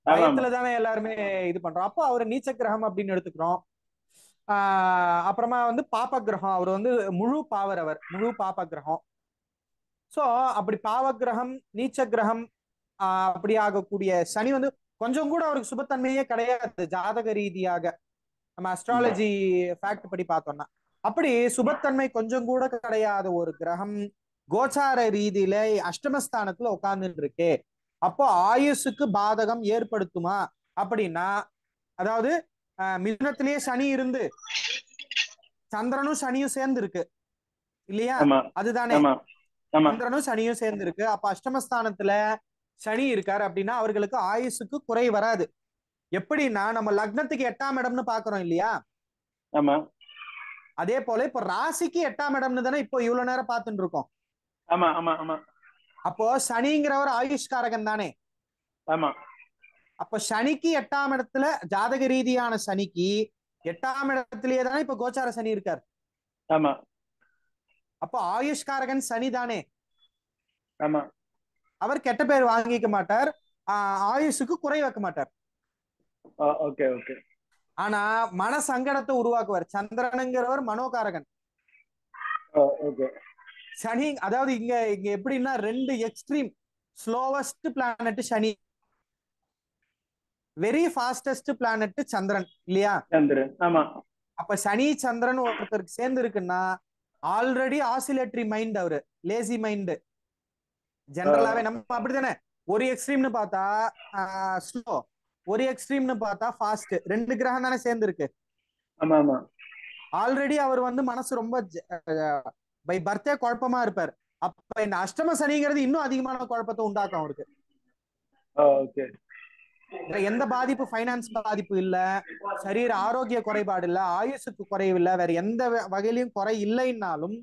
பயத்துல தானே எல்லாருமே இது பண்றோம். அப்போ அவர் நீச்ச கிரகம் அப்படின்னு எடுத்துக்கிறோம். அப்புறமா வந்து பாப கிரகம், அவர் வந்து முழு பாவர், அவர் முழு பாப கிரகம். சோ அப்படி பாவ கிரகம் நீச்ச கிரகம் அப்படி ஆகக்கூடிய சனி வந்து கொஞ்சம் கூட அவருக்கு சுபத்தன்மையே கிடையாது ஜாதக ரீதியாக, நம்ம அஸ்ட்ராலஜி ஃபேக்ட் படி பார்த்தோம்னா. அப்படி சுபத்தன்மை கொஞ்சம் கூட கிடையாத ஒரு கிரகம் கோச்சார ரீதியில அஷ்டமஸ்தானத்துல உட்கார்ந்துட்டு இருக்கு. அப்போ ஆயுசுக்கு பாதகம் ஏற்படுத்துமா அப்படின்னா, அதாவது மிதுனத்திலேயே சனி இருந்து சந்திரனும் சனியும் சேர்ந்து இருக்கு இல்லையா? அதுதானே, சந்திரனும் சனியும் சேர்ந்து இருக்கு. அப்ப அஷ்டமஸ்தானத்துல சனி இருக்காரு அப்படின்னா அவர்களுக்கு ஆயுசுக்கு குறை வராது. எப்படின்னா நம்ம லக்னத்துக்கு 8ஆம் இடம்னு பாக்குறோம் இல்லையா? ஆமா. அதே போல இப்ப ராசிக்கு 8ஆம் இடம்னு தானே இப்போ இவ்வளவு நேரம் பார்த்துட்டு இருக்கோம். ஆமா ஆமா ஆமா. அப்போ சனிங்கிறவர் ஆயுஷ்காரகன் தானே. ஆமா. அப்ப சனிக்கு 8ஆம் இடத்துல, ஜாதக ரீதியான சனிக்கு 8ஆம் இடத்திலேயே தானே இப்ப கோச்சார சனி இருக்கார். ஆமா. அப்போ ஆயுஷ்காரகன் சனி தானே. ஆமா. அவர் கெட்ட பேர் வாங்கிக்க மாட்டார், ஆயுஷுக்கு குறை வைக்க மாட்டார். Okay okay. ஆனா மன சங்கடத்தை உருவாக்குவார். சந்திரனுங்கிறவர் மனோகாரகன். ஓகே. சனி அதாவது இங்க இங்க எப்படின்னா ரெண்டு எக்ஸ்ட்ரீம். ஸ்லோவஸ்ட் பிளானட் சனி, வெரி ஃபாஸ்டஸ்ட் பிளானட் சந்திரன் இல்லையா? சந்திரன். ஆமா. அப்ப சனி சந்திரன் ஒருத்தருக்கு சேர்ந்து இருக்குன்னா ஆல்ரெடி ஆசிலேட்டரி மைண்ட், அவரு லேசி மைண்ட். ஜெனரலாவே நம்ம அப்படித்தானே, ஒரு எக்ஸ்ட்ரீம்னு பார்த்தா ஸ்லோ, ஒரு எக்ஸ்ட்ரீம்னு பார்த்தா ஃபாஸ்ட். ரெண்டு கிரகம் தானே சேர்ந்து இருக்கு. ஆமா ஆமா. ஆல்ரெடி அவர் வந்து மனசு ரொம்ப பை பர்த்தே குழப்பமா இருப்பார். அப்ப இந்த அஷ்டம சனிங்கிறது இன்னும் அதிகமான குழப்பத்தை உண்டாக்கும் அவருக்கு. ஓகே. எந்த பாதிப்பு, ஃபைனான்ஸ் பாதிப்பு இல்ல, சரீர ஆரோக்கிய குறைபாடு இல்ல, ஆயுசுக்கு குறைவு இல்ல, வேற எந்த வகையிலும் குறை இல்லைன்னாலும்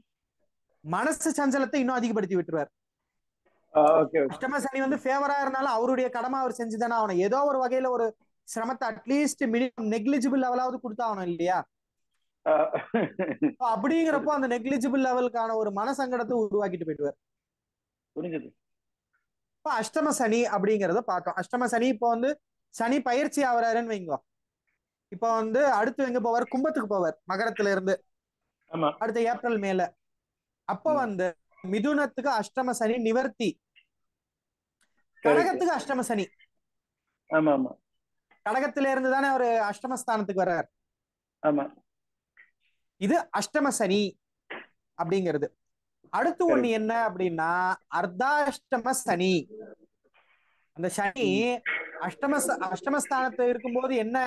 மனசு சஞ்சலத்தை இன்னும் அதிகப்படுத்தி விட்டுருவார். அஷ்டம சனி வந்து ஃபேவரா இருந்தாலும் அவருடைய கடமை அவர் செஞ்சுதானே ஆகணும். ஏதோ ஒரு வகையில ஒரு சிரமத்தை அட்லீஸ்ட் மினிமம் நெக்லிஜிபிள் லெவலாவது கொடுத்தாகணும் இல்லையா? அப்படிங்கிறப்போ அந்த நெக்லிஜிபிள் லெவலுக்கான ஒரு மனசங்கடத்தை உருவாக்கிட்டு போயிடுவார். புரிஞ்சது. இப்ப அஷ்டம சனி அப்படிங்கறத பார்த்தோம். அஷ்டம சனி இப்போ வந்து சனி பயிற்சி ஆவறாருன்னு வைங்க. இப்ப வந்து அடுத்து எங்க போவார்? கும்பத்துக்கு போவார், மகரத்துல இருந்து. அடுத்த ஏப்ரல் மேல. அப்ப வந்து மிதுனத்துக்கு அஷ்டம சனி நிவர்த்தி, கடகத்துக்கு அஷ்டம சனி. ஆமா ஆமா. கடகத்தில இருந்து தானே ஒரு அஷ்டமஸ்தானத்துக்கு வர்றார். ஆமா. இது அஷ்டம சனி அப்படிங்கிறது. அடுத்து ஒண்ணு என்ன அப்படின்னா அர்த்தாஷ்டம சனி. அந்த சனி அஷ்டமஸ்தானத்துல இருக்கும்போது என்ன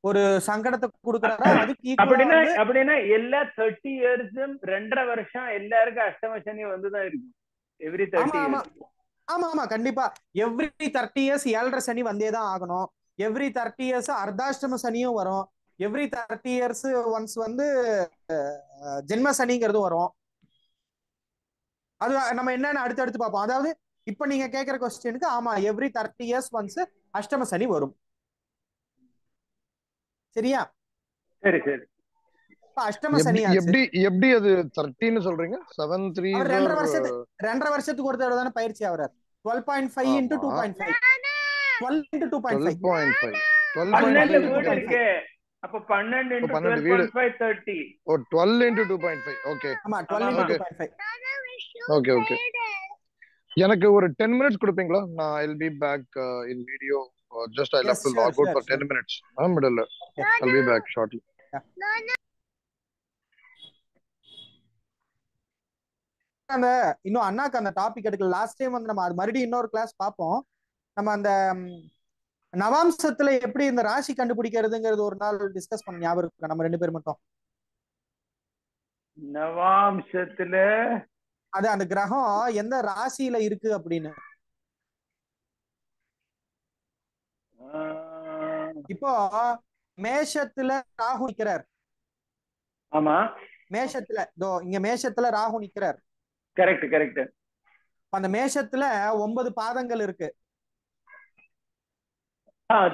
ஒரு சங்கடத்தை கொடுக்கறாரோ அதுக்கு அப்படின்னா எல்லா 30 இயர்ஸும் 2.5 வருஷம் எல்லாருக்கும் அஷ்டம சனி வந்துதான் இருக்கும். Every 30 years. ஆமா ஆமா கண்டிப்பா. எவ்ரி 30 இயர்ஸ் 7.5 சனி வந்தேதான் ஆகணும். எவ்ரி 30 இயர்ஸ் அர்த்தாஷ்டம சனியும் வரும். எவ்ரி 30 இயர்ஸ் ஒன்ஸ் வந்து ஜென்ம சனிங்கிறதும் வரும். அது நம்ம என்னன்னு அடுத்து பார்ப்போம். அதாவது இப்ப நீங்க கேட்கிற கொஸ்டினுக்கு ஆமா, எவ்ரி 30 இயர்ஸ் ஒன்ஸ் அஷ்டம சனி வரும். சரியா? சரி சரி. அஷ்டம சனி எப்படி அது 30 ன்னு சொல்றீங்க? 7 3 2.5 வருஷத்துக்கு ஒரு தடவை தானே பயிற்சி ஆவறார். 12.5 into 2.5. 12 into 2.5. 12 வீடு இருக்கு. அப்ப 12 into 12.5 30. ஓ 12 into 2.5. ஓகே. ஆமா 12 into 2.5. Okay okay. எனக்கு ஒரு 10 minutes கொடுப்பீங்களா? நான் I'll be back in video. Just I'll have to log out for 10 minutes. Middle. I'll be back shortly. அந்த இன்னும் அண்ணாக்கு அந்த டாபிக் எடுக்கல. லாஸ்ட் டைம் வந்து நம்ம அது மறுபடியும் இன்னொரு கிளாஸ் பார்ப்போம். நம்ம அந்த நவாம்சத்துல எப்படி இந்த ராசி கண்டுபிடிக்கிறதுங்கிறது ஒரு நாள் டிஸ்கஸ் பண்ண ஞாபகம் இருக்கு நம்ம 2 பேர் மட்டும். நவாம்சத்துல அது அந்த கிரகம் எந்த ராசியில இருக்கு அப்படின்னு. இப்போ மேஷத்துல ராகு நிக்கிறார். ஆமா, மேஷத்துல இங்க மேஷத்துல ராகு நிக்கிறார். Correct correct. அந்த மேஷத்துல 9 பாதங்கள் இருக்கு.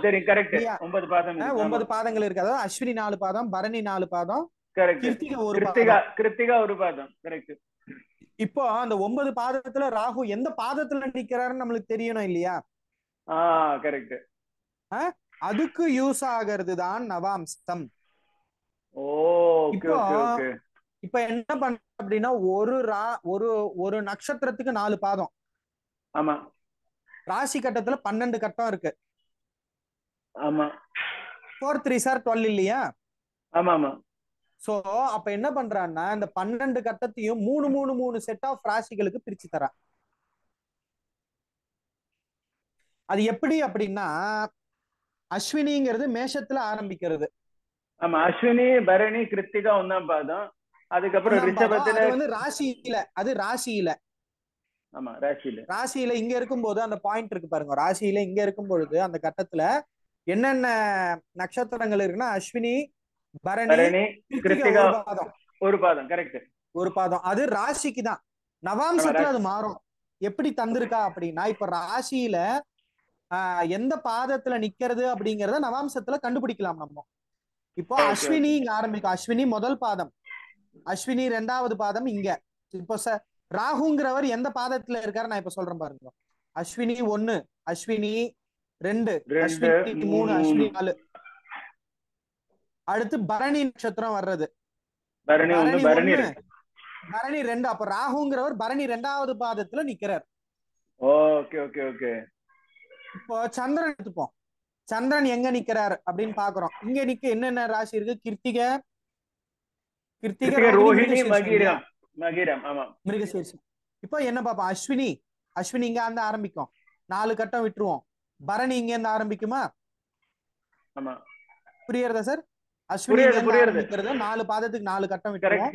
சரி, கரெக்ட். 9 பாதம் இருக்கு. 9 பாதங்கள் இருக்கு. அதாவது அஸ்வினி 4 பாதம், பரணி 4 பாதம், கரெக்ட். கிருத்திகா ஒரு பாதம், கரெக்ட். இப்போ அந்த 9 பாதத்துல ராகு எந்த பாதத்துல நிக்கிறாருன்னு நம்மளுக்கு தெரியணும் இல்லையா? கரெக்ட். அதுக்கு யூஸ் ஆகிறது தான் நவாம்சம். இப்ப என்ன பண்ற அப்படின்னா ஒரு நட்சத்திரத்துக்கு 4 பாதம். ஆமா. ராசி கட்டத்துல 12 கட்டம் இருக்கு. ஆமா. 4 3 சார் 12 இல்லையா? ஆமா ஆமா. சோ அப்ப என்ன பண்றான்னா இந்த 12 கட்டத்தையும் 3 செட் ஆஃப் ராசிகளுக்கு பிரிச்சு தரா. அது எப்படி அப்படின்னா, அஸ்வினிங்கிறது மேஷத்துல ஆரம்பிக்கிறது. ஆமா, அஸ்வினி பரணி கிருத்திகா 1ஆம் பாதம். அதுக்கப்புறம் ரிஷபத்துல வந்து ராசியில, அது ராசியில. ஆமா, ராசியில இங்க இருக்கும்போது அந்த பாயிண்ட் இருக்கு பாருங்க. ராசியில இங்க இருக்கும் பொழுது அந்த கட்டத்துல என்னென்ன நட்சத்திரங்கள் இருக்குன்னா அஸ்வினி பரணி கிருத்திகா ஒரு பாதம், கரெக்ட். ஒரு பாதம். அது ராசிக்கு தான். நவாம்சத்துல அது மாறும். எப்படி தந்திருக்கா அப்படின்னா, இப்ப ராசியில எந்த பாதத்துல நிக்கிறது அப்படிங்கறத நவாம்சத்துல கண்டுபிடிக்கலாம் நம்ம. இப்போ அஸ்வினி இங்க ஆரம்பிக்கும். அஸ்வினி முதல் பாதம், அஸ்வினி 2வது பாதம் இங்க. இப்போ ராகுங்கிறவர் எந்த பாதத்துல இருக்காரு நான் இப்ப சொல்றேன் பாருங்க. அஸ்வினி 1, அஸ்வினி 2, அஸ்வினி 3, அஸ்வினி 4. அடுத்து பரணி நட்சத்திரம் வர்றது. பரணி 2. அப்ப ராகுங்கிறவர் பரணி 2வது பாதத்துல நிக்கிறார். Okay okay okay. இப்போ சந்திரன் எடுத்துப்போம். சந்திரன் எங்க நிக்கிறார் அப்படின்னு பாக்குறோம். இங்க நிக்க என்னென்ன ராசி இருக்கு? கிருத்திகை, ரோஹிணி, மகிரம். ஆமா, மிருகசீரிஷம். இப்போ என்ன பாப்போம்? அஸ்வினி இங்க இருந்து ஆரம்பிக்கும். 4 கட்டம் விட்டுருவோம். பரணி இங்க இருந்து ஆரம்பிக்குமா? ஆமா, புரியுறதா சார்? அஸ்வினி ஆரம்பிக்கிறது 4 பாதத்துக்கு 4 கட்டம் விட்டுருவோம்.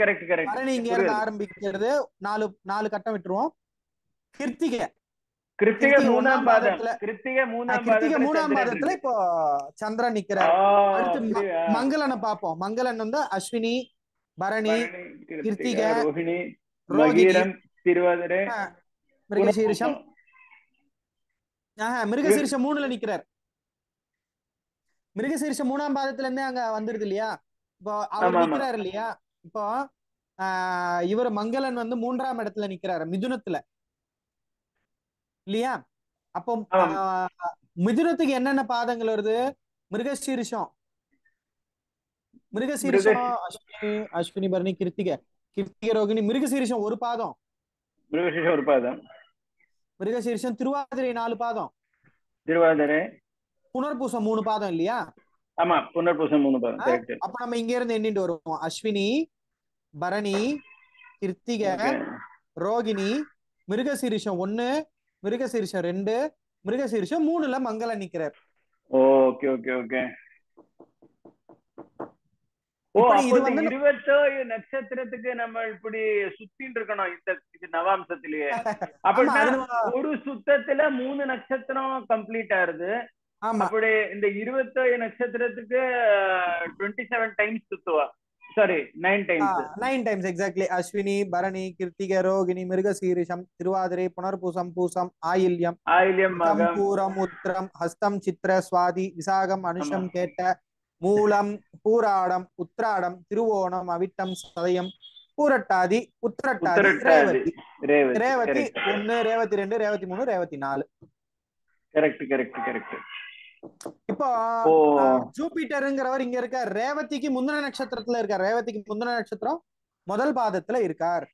பரணி இங்க இருந்து ஆரம்பிக்கிறது 4 கட்டம் விட்டுருவோம். கிருத்திகை 3ஆம் பாதத்துல, கிருத்திகை 3ஆம் பாதத்துல இப்போ சந்திரன் நிக்கிறார். அடுத்து மங்களனை பாப்போம். மங்களன் வந்து அஸ்வினி, பரணி, கிருத்திகை, ரோஹிணி, மகிரம், திருவாதிரை, மிருகசீரிஷம். மிருகசீரிஷம் 3ல நிக்கிறார். மிருகசீரிஷம் 3ஆம் பாதத்துல இருந்தே அங்க வந்துருது இல்லையா? இப்போ அவர் நிக்கிறாரு இல்லையா? இப்போ இவர் மங்களன் வந்து 3ஆம் இடத்துல நிக்கிறாரு, மிதுனத்துல இல்லையா? அப்போ மிதுனத்துக்கு என்னென்ன பாதங்கள் வருது? மிருகசீரிஷம், அஸ்வினி, பரணி, கிருத்திகை, ரோகிணி, மிருகசீரிஷம் ஒரு பாதம். மிருகசீரிஷம், திருவாதிரை 4 பாதம். புனர்பூசம் 3 பாதம் இல்லையா? ஆமா, புனர்பூசம் 3 பாதம். அப்ப நம்ம இங்க இருந்து எண்ணிட்டு வருவோம். அஸ்வினி, பரணி, கிருத்திகை, ரோகிணி, மிருகசீரிஷம் 1, மிருகசீரிஷம் 2, மிருகசீரிஷம் 3ல மங்களன் நிக்கிறார். Okay okay okay. இது வந்து 27 நட்சத்திரத்துக்கு நம்ம இப்படி சுத்திட்டு இருக்கணும் இது நவாம்சத்திலேயே. அப்படின்னா ஒரு சுத்தத்துல 3 நட்சத்திரம் கம்ப்ளீட் ஆகுது. அப்படி இந்த 27 நட்சத்திரத்துக்கு 27 டைம்ஸ் சுத்துவா. Sorry, 9 times exactly. Ashwini, Bharani, Kiruthigai, Rohini, Mrigasheersham, Thiruvathirai, புனர்பூசம், பூசம், ஆயில்யம், பூரம், உத்திரம், ஹஸ்தம், சித்திர, சுவாதி, விசாகம், அனுஷம், கேட்ட, மூலம், பூராடம், உத்திராடம், திருவோணம், அவிட்டம், சதயம், பூரட்டாதி, உத்திரட்டாதி, ரேவதி 1, ரேவதி 2, ரேவதி 3, ரேவதி 4. கரெக்ட். இப்போ ஜூபிட்டருங்கிறவர் இங்க இருக்கார். ரேவதிக்கு முந்தின நட்சத்திரத்துல இருக்கார். ரேவதிக்கு முந்தின நட்சத்திரம் முதல் பாதத்துல இருக்கார்.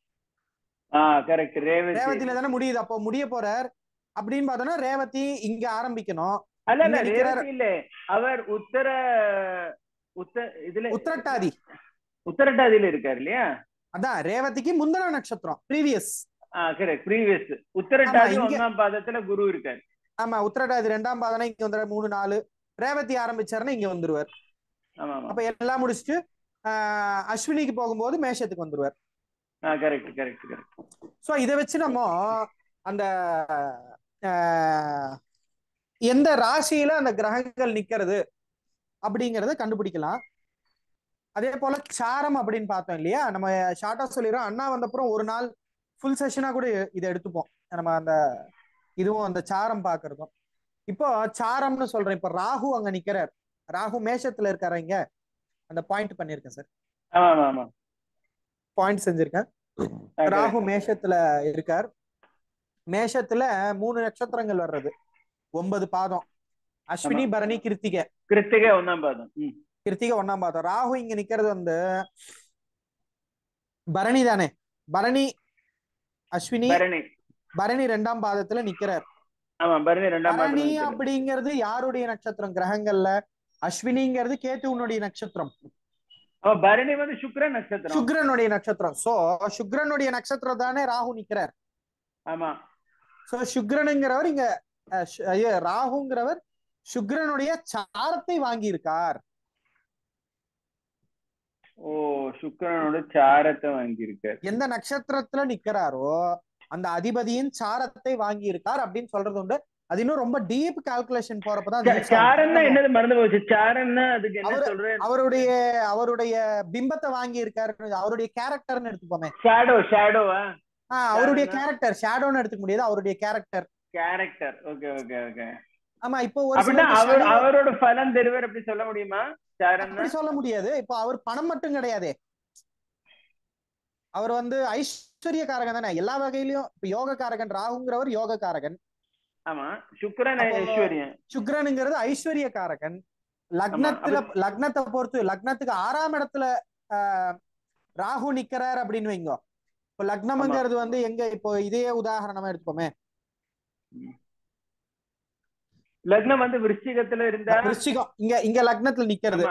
ரேவதியில தானே முடியுது. அப்போ முடிய போறார் அப்படின்னு பார்த்தோம்னா ரேவதி இங்க ஆரம்பிக்கணும். அவர் உத்திரட்டாதியில இருக்காரு இல்லையா? அதான் ரேவதிக்கு முந்தின நட்சத்திரம், ப்ரீவியஸ். உத்திரட்டாதி 1ஆம் பாதத்துல குரு இருக்காரு. ஆமா, உத்திரட்டாதி 2ஆம் பாதம்னா இங்க வந்துடுற 3 4. ரேவதி ஆரம்பிச்சாருன்னா இங்க வந்துருவார். அப்ப எல்லாம் முடிச்சுட்டு அஸ்வினிக்கு போகும்போது மேஷத்துக்கு வந்துருவார். Correct correct correct. சோ இதை வச்சு நம்ம அந்த எந்த ராசியில அந்த கிரகங்கள் நிக்கிறது அப்படிங்கறத கண்டுபிடிக்கலாம். அதே போல சாரம் அப்படின்னு பார்த்தோம் இல்லையா, நம்ம ஷார்ட்டா சொல்லிடுறோம். அண்ணா வந்தப்புறம் ஒரு நாள் ஃபுல் செஷனா கூட இதை எடுத்துப்போம், நம்ம அந்த இதுவும் அந்த சாரம் பாக்குறதும். இப்போ சாரம்னு சொல்றேன். இப்ப ராகு அங்க நிக்கிறார், ராகு மேஷத்துல இருக்காரு. இங்க அந்த பாயிண்ட் பண்ணிருக்கேன் சார், பாயிண்ட் செஞ்சிருக்கேன். ராகு மேஷத்துல இருக்கார். மேஷத்துல 3 நட்சத்திரங்கள் வர்றது, 9 பாதம். அஸ்வினி, பரணி, கிருத்திகை. கிருத்திகை 1ஆம் பாதம். கிருத்திகை 1ஆம் பாதம். ராகு இங்க நிக்கிறது வந்து பரணி தானே, பரணி அஸ்வினி, பரணி 2ஆம் பாதத்துல நிக்கிறார். பரணி அப்படிங்கிறது யாருடைய நட்சத்திரம் கிரகங்கள்ல? அஸ்வினிங்கிறது கேதுவனுடைய நட்சத்திரம். பரணி வந்து சுக்கிரன் நட்சத்திரம், சுக்கிரனுடைய நட்சத்திரம். சோ சுக்கிரனுடைய நட்சத்திரம் தானே ராகு நிக்கிறார். ஆமா. சோ சுக்கிரனுங்கிறவர் இங்க ராகுங்கிறவர் சுக்கிரனுடைய சாரத்தை வாங்கி இருக்கார். ஓ, சுக்கிரனோட சாரத்தை வாங்கி இருக்கார். எந்த நட்சத்திரத்துல நிக்கிறாரோ அந்த அதிபதியின் சாரத்தை வாங்கி இருக்கார் அப்படின்னு சொல்றது உண்டு. அது இன்னும் ரொம்ப டீப் கால்குலேஷன் போறப்பதான் என்னது மறந்து போச்சு. சாரம்னா அதுக்கு என்ன சொல்றேன்? அவருடைய பிம்பத்தை வாங்கி இருக்காரு, அவருடைய கேரக்டர்னு எடுத்துப்போமே. ஷேடோவா? அவருடைய கேரக்டர் ஷேடோன்னு எடுத்துக்க முடியாது, அவருடைய கேரக்டர். Okay okay okay. ஆமா. இப்போ அவரோட பலன் தருவார் அப்படி சொல்ல முடியுமா? அப்படி சொல்ல முடியாது. இப்போ அவர் பணம் மட்டும் கிடையாதே, அவர் வந்து ஐஸ்வர்ய காரகன் தானே எல்லா வகையிலயும். இப்ப யோக காரகன் ராகுங்கிறவர் யோக காரகன். ஆமா. சுக்கிரன் ஐஸ்வர்யம். சுக்கிரனுங்கிறது ஐஸ்வர்ய காரகன். லக்னத்தை பொறுத்து லக்னத்துக்கு 6ஆம் இடத்துல ராகு நிக்கிறார் அப்படின்னு வைங்க. இப்ப லக்னம்ங்கிறது வந்து எங்க, இப்போ இதே உதாரணமா எடுத்துப்போமே. லக்னம் வந்து விருச்சிகத்துல இருந்தா, விருச்சிகம் இங்க லக்னத்துல நிக்கிறது.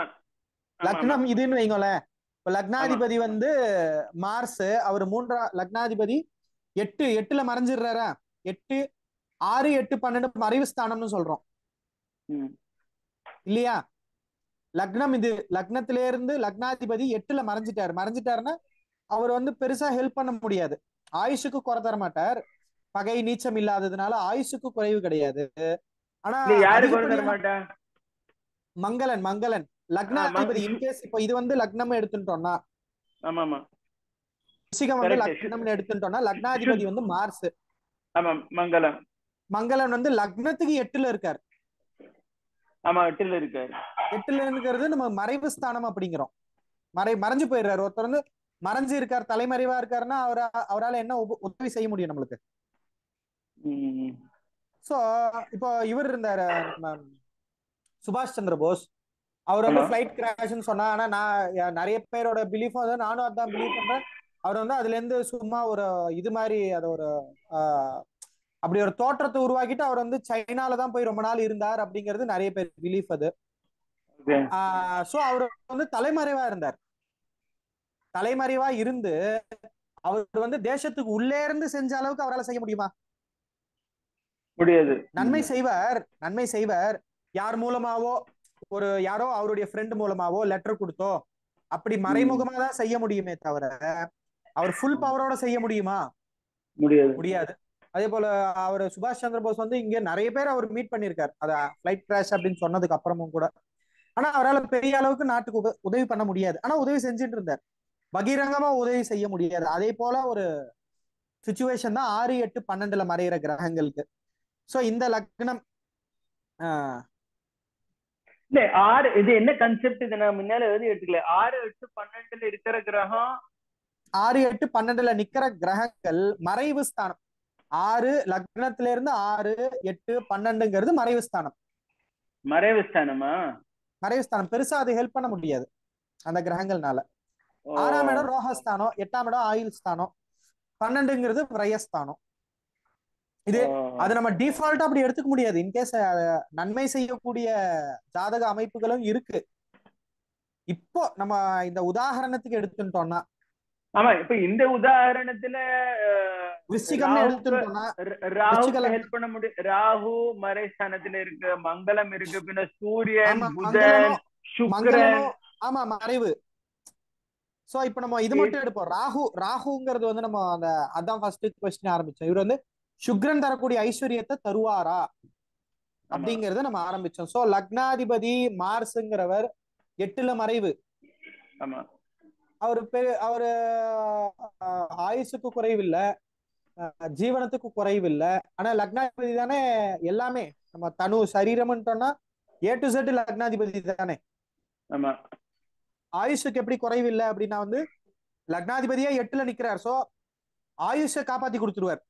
லக்னம் இதுன்னு வைங்களேன். இப்ப லக்னாதிபதி வந்து மார்ஸ், அவர் 3ஆம் லக்னாதிபதி 8ல மறைஞ்சிடுறாரா. 8, 6, 8, 12 மறைவு ஸ்தானம்னு சொல்றோம் இல்லையா. லக்னம் இது, லக்னத்தில இருந்து லக்னாதிபதி 8ல மறைஞ்சிட்டாருன்னா அவர் வந்து பெருசா ஹெல்ப் பண்ண முடியாது. ஆயுஷுக்கு குறை தர மாட்டார், பகை நீச்சம் இல்லாததுனால ஆயுஷுக்கு குறைவு கிடையாது. ஆனா மங்களன் லக்னாதிபதி இன்கேஸ் இப்போ இது வந்து லக்னம் எடுத்துட்டோம்னா, ரிஷிகம் வந்து லக்னம் எடுத்துட்டோம்னா லக்னாதிபதி வந்து மார்ஸ். மங்களன் வந்து லக்னத்துக்கு 8ல இருக்காரு. ஆமா, 8ல இருக்காரு. 8ல இருக்கிறது நம்ம மறைவு ஸ்தானம் அப்படிங்கிறோம். மறைஞ்சு போயிடுறாரு. ஒருத்தர் வந்து மறைஞ்சு இருக்கார், தலைமறைவா இருக்காருன்னா அவரால் என்ன உதவி செய்ய முடியும் நம்மளுக்கு? சோ இப்போ இவர் இருந்தாரு சுபாஷ் சந்திர போஸ், அவர் வந்து பிளைட் கிராஷ்னு சொன்னா. ஆனா நான் நிறைய பேரோட பிலீஃப் வந்து, நானும் அதான் பிலீவ் பண்றேன். அவர் வந்து அதுல இருந்து சும்மா ஒரு இது மாதிரி அதை ஒரு அப்படி ஒரு தோற்றத்தை உருவாக்கிட்டு அவர் வந்து சைனால தான் போய் ரொம்ப நாள் இருந்தார் அப்படிங்கிறது நிறைய பேர் பிலீஃப் அது. சோ அவர் வந்து தலைமறைவா இருந்தார். தலைமறைவா இருந்து அவர் வந்து தேசத்துக்கு உள்ளே இருந்து செஞ்ச அளவுக்கு அவரால் செய்ய முடியுமா? முடியாது. நன்மை செய்வார். யார் மூலமாவோ, யாரோ அவருடைய ஃப்ரெண்ட் மூலமாவோ லெட்டர் கொடுத்தோ அப்படி மறைமுகமா தான் செய்ய முடியுமே தவிர அவர் ஃபுல் பவரோட செய்ய முடியுமா? முடியாது. அதே போல அவர் சுபாஷ் சந்திர போஸ் வந்து இங்க நிறைய பேர் அவர் மீட் பண்ணிருக்காரு, அத பிளைட் கிராஷ் அப்படின்னு சொன்னதுக்கு அப்புறமும் கூட. ஆனா அவரால் பெரிய அளவுக்கு நாட்டுக்கு உதவி பண்ண முடியாது. ஆனா உதவி செஞ்சுட்டு இருந்தார், பகிரங்கமா உதவி செய்ய முடியாது. அதே போல ஒரு சிச்சுவேஷன் தான் 6, 8, 12ல மறைகிற கிரகங்களுக்கு. சோ இந்த லக்னம் இது என்ன கான்செப்ட்? இது நான் முன்னால எழுதி எடுத்துக்கல. 6, 8, 12ல இருக்கிற கிரகம், 6, 8, 12ல நிக்கிற கிரகங்கள் மறைவு ஸ்தானம். 6 லக்னத்துல இருந்து 6, 8, 12ங்கிறது மறைவு ஸ்தானம். மறைவு ஸ்தானமா? மறைவு ஸ்தானம். பெருசா அது ஹெல்ப் பண்ண முடியாது அந்த கிரகங்கள்னால. 6ஆம் இடம் ரோகஸ்தானம், 8ஆம் இடம் ஆயுள் ஸ்தானம், 12ங்கிறது விரயஸ்தானம். இது அது நம்ம டிஃபால்ட்டா அப்படி எடுத்துக்க முடியாது. இன்கேஸ் நன்மை செய்யக்கூடிய ஜாதக அமைப்புகளும் இருக்கு. இப்போ நம்ம இந்த உதாரணத்துக்கு எடுத்துட்டோம்னா, ஆமா, இப்ப இந்த உதாரணத்துல விருச்சிகம் எடுத்துட்டோம்னா ராகு ஹெல்ப் பண்ண முடியும். ராகு மறைஸ்தானத்துல இருக்கு, மங்களம் இருக்கு, பின்ன சூரியன், புதன், சுக்கிரன். ஆமா, மறைவு. சோ இப்ப நம்ம இது மட்டும் எடுப்போம். ராகுங்கிறது வந்து நம்ம அதான் ஃபர்ஸ்ட் கொஸ்டின் ஆரம்பிச்சோம். இவர் வந்து சுக்ரன் தரக்கூடிய ஐஸ்வர்யத்தை தருவாரா அப்படிங்கறத நம்ம ஆரம்பிச்சோம். சோ லக்னாதிபதி மார்ஸ்ங்கிறவர் 8ல மறைவு. அவரு ஆயுசுக்கு குறைவில்ல, ஜீவனத்துக்கு குறைவில்லை. ஆனா லக்னாதிபதி தானே எல்லாமே. நம்ம தனு சரீரம்ன்றோம்னா A to Z லக்னாதிபதி தானே. ஆயுஷுக்கு எப்படி குறைவில்லை அப்படின்னா வந்து லக்னாதிபதியா 8ல நிக்கிறார். சோ ஆயுஷ காப்பாத்தி கொடுத்துருவார்.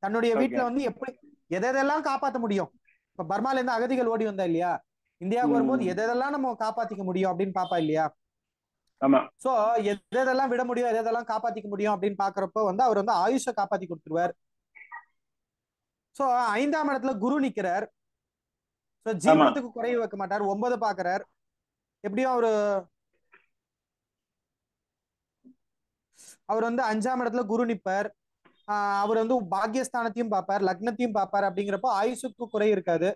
தன்னுடைய வீட்டுல வந்து எப்படி எதெல்லாம் காப்பாற்ற முடியும். இப்ப பர்மால இருந்து அகதிகள் ஓடி வந்தா இல்லையா, இந்தியாவுக்கு வரும்போது எதெல்லாம் நம்ம காப்பாத்திக்க முடியும் அப்படின்னு பாப்பா இல்லையா. சோ எதெல்லாம் விட முடியும், எதெல்லாம் காப்பாத்திக்க முடியும் அப்படின்னு பாக்குறப்ப வந்து அவர் வந்து ஆயுஷ காப்பாத்தி கொடுத்துருவார். சோ 5ஆம் இடத்துல குரு நிக்கிறார். சோ ஜீவனத்துக்கு குறைவு வைக்க மாட்டார். 9 பாக்குறார். எப்படியும் அவர் வந்து 5ஆம் இடத்துல குரு நிப்பார். அவர் வந்து பாக்கியஸ்தானத்தையும் பார்ப்பார், லக்னத்தையும் பார்ப்பார். அப்படிங்கிறப்போ ஆயுசுக்கு குறை இருக்காது,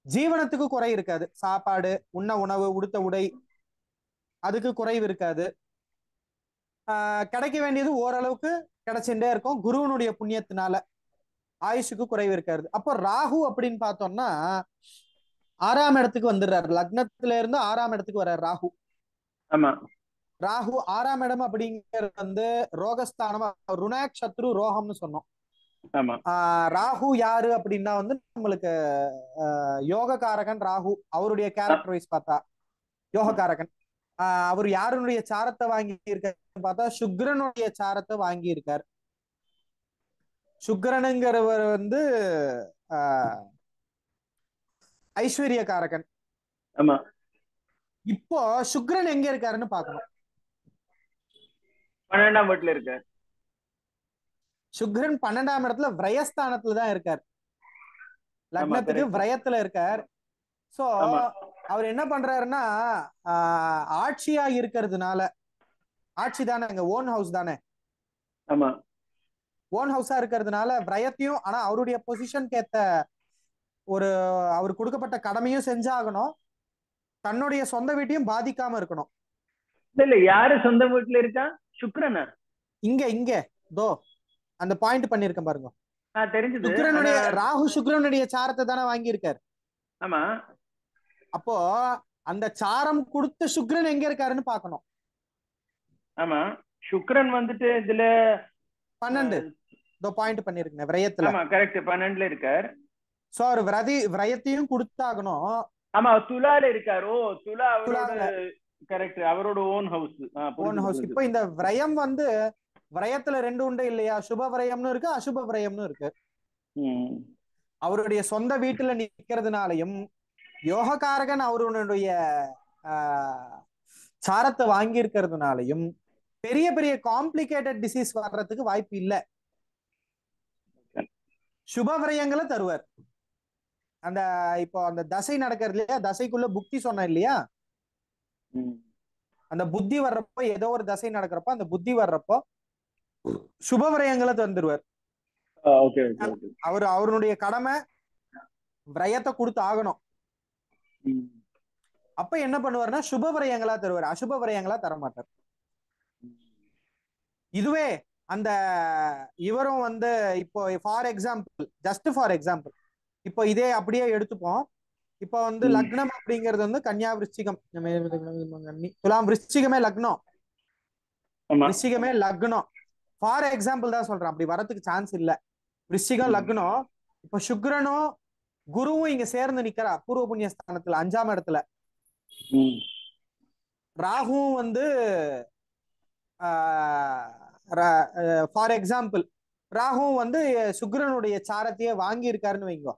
ஜீவனத்துக்கு குறை இருக்காது. சாப்பாடு, உண்ண உணவு, உடுத்த உடை, அதுக்கு குறைவு இருக்காது. கிடைக்க வேண்டியது ஓரளவுக்கு கிடைச்சுட்டே இருக்கும் குருவனுடைய புண்ணியத்தினால. ஆயுஷுக்கு குறைவு இருக்காது. அப்போ ராகு அப்படின்னு பார்த்தோம்னா 6ஆம் இடத்துக்கு வந்துடுறாரு. லக்னத்துல இருந்து 6ஆம் இடத்துக்கு வர்றாரு ராகு. ராகு 6ஆம் இடம் அப்படிங்கிறது வந்து ரோகஸ்தானம், ருணாக் சத்ரு ரோகம்னு சொன்னோம். ராகு யாரு அப்படின்னா வந்து நம்மளுக்கு யோககாரகன் ராகு. அவருடைய கேரக்டர் வைஸ் பார்த்தா யோககாரகன். அவர் யாருடைய சாரத்தை வாங்கி இருக்காருன்னு பார்த்தா சுக்கிரனுடைய சாரத்தை வாங்கி இருக்கார். சுக்கிரனுங்கிறவர் வந்து ஐஸ்வர்யகாரகன். இப்போ சுக்கிரன் எங்க இருக்காருன்னு பாக்கணும். 12ஆம் வீட்டுல இருக்கார். சுக்கிரன் 12ஆம் இடத்துல விரயஸ்தானத்துலதான் இருக்கார். லக்னத்துக்கு விரயத்துல இருக்கார். சோ அவர் என்ன பண்றாருன்னா ஆட்சியா இருக்கிறதுனால, ஆட்சி தானே, அங்க ஓன் ஹவுஸ் தானே, ஓன் ஹவுஸா இருக்கிறதுனால விரயத்தையும், ஆனா அவருடைய பொசிஷனுக்கு ஏத்த ஒரு அவர் கொடுக்கப்பட்ட கடமையும் செஞ்சாகணும், தன்னுடைய சொந்த வீட்டையும் பாதிக்காம இருக்கணும். இல்ல யாரு சொந்த வீட்டுல இருக்கா? சுக்கிரனா? இங்க தோ அந்த பாயிண்ட் பண்ணிருக்கேன் பாருங்க. தெரிஞ்சது. சுக்கிரனுடைய ராகு சுக்கிரனுடைய சாரத்தை தானே வாங்கி இருக்காரு. ஆமா. அப்போ அந்த சாரம் கொடுத்த சுக்கிரன் எங்க இருக்காருன்னு பாக்கணும். ஆமா, சுக்கிரன் வந்துட்டு இதுல 12 தோ பாயிண்ட் பண்ணிருக்கேன் விரயத்துல. ஆமா கரெக்ட், 12ல இருக்கார். சோ அவர் விரயத்தையும் கொடுத்தாகணும். ஆமா, துலால இருக்காரோ. துலா அவரோட கரெக்ட், அவரோட ஓன் ஹவுஸ். Own house. இப்போ இந்த விரயம் வந்து விரயத்துல 2 உண்டு இல்லையா, சுப விரயம்னு இருக்கு, அசுப விரயம்னு இருக்கு. அவருடைய சொந்த வீட்டுல நிக்கிறதுனாலையும் யோககாரகன் அவருடைய சாரத்தை வாங்கி இருக்கிறதுனாலையும் பெரிய பெரிய காம்ப்ளிகேட்டட் டிசீஸ் வர்றதுக்கு வாய்ப்பு இல்லை. சுப விரயங்களை தருவார். அந்த இப்போ அந்த தசை நடக்கிறது இல்லையா, தசைக்குள்ள புக்தி சொன்ன இல்லையா, அந்த புத்தி வர்றப்போ, ஏதோ ஒரு தசை நடக்கிறப்போ அந்த புத்தி வர்றப்போ சுப விரயங்களை தந்துருவார். அவருடைய கடமை விரயத்தை கொடுத்து ஆகணும். அப்ப என்ன பண்ணுவார்னா சுப விரயங்களா தருவார், அசுப விரயங்களா தர மாட்டார். இதுவே அந்த இவரும் வந்து இப்போ for example, just for example, இப்போ இதே அப்படியே எடுத்துப்போம். இப்போ வந்து லக்னம் அப்படிங்கிறது வந்து கன்னியா விருச்சிகம், துலாம் விருச்சிகமே லக்னம், விருச்சிகமே லக்னம். ஃபார் எக்ஸாம்பிள் தான் சொல்றேன், அப்படி வரதுக்கு சான்ஸ் இல்ல. விருச்சிகம் லக்னம். இப்போ சுக்கிரனும் குருவும் இங்க சேர்ந்து நிக்கிறா பூர்வ புண்ணிய ஸ்தானத்துல 5ஆம் இடத்துல. ராகுவும் வந்து ஃபார் எக்ஸாம்பிள் ராகுவும் வந்து சுக்கிரனுடைய சாரத்தையே வாங்கி இருக்காருன்னு வைங்க.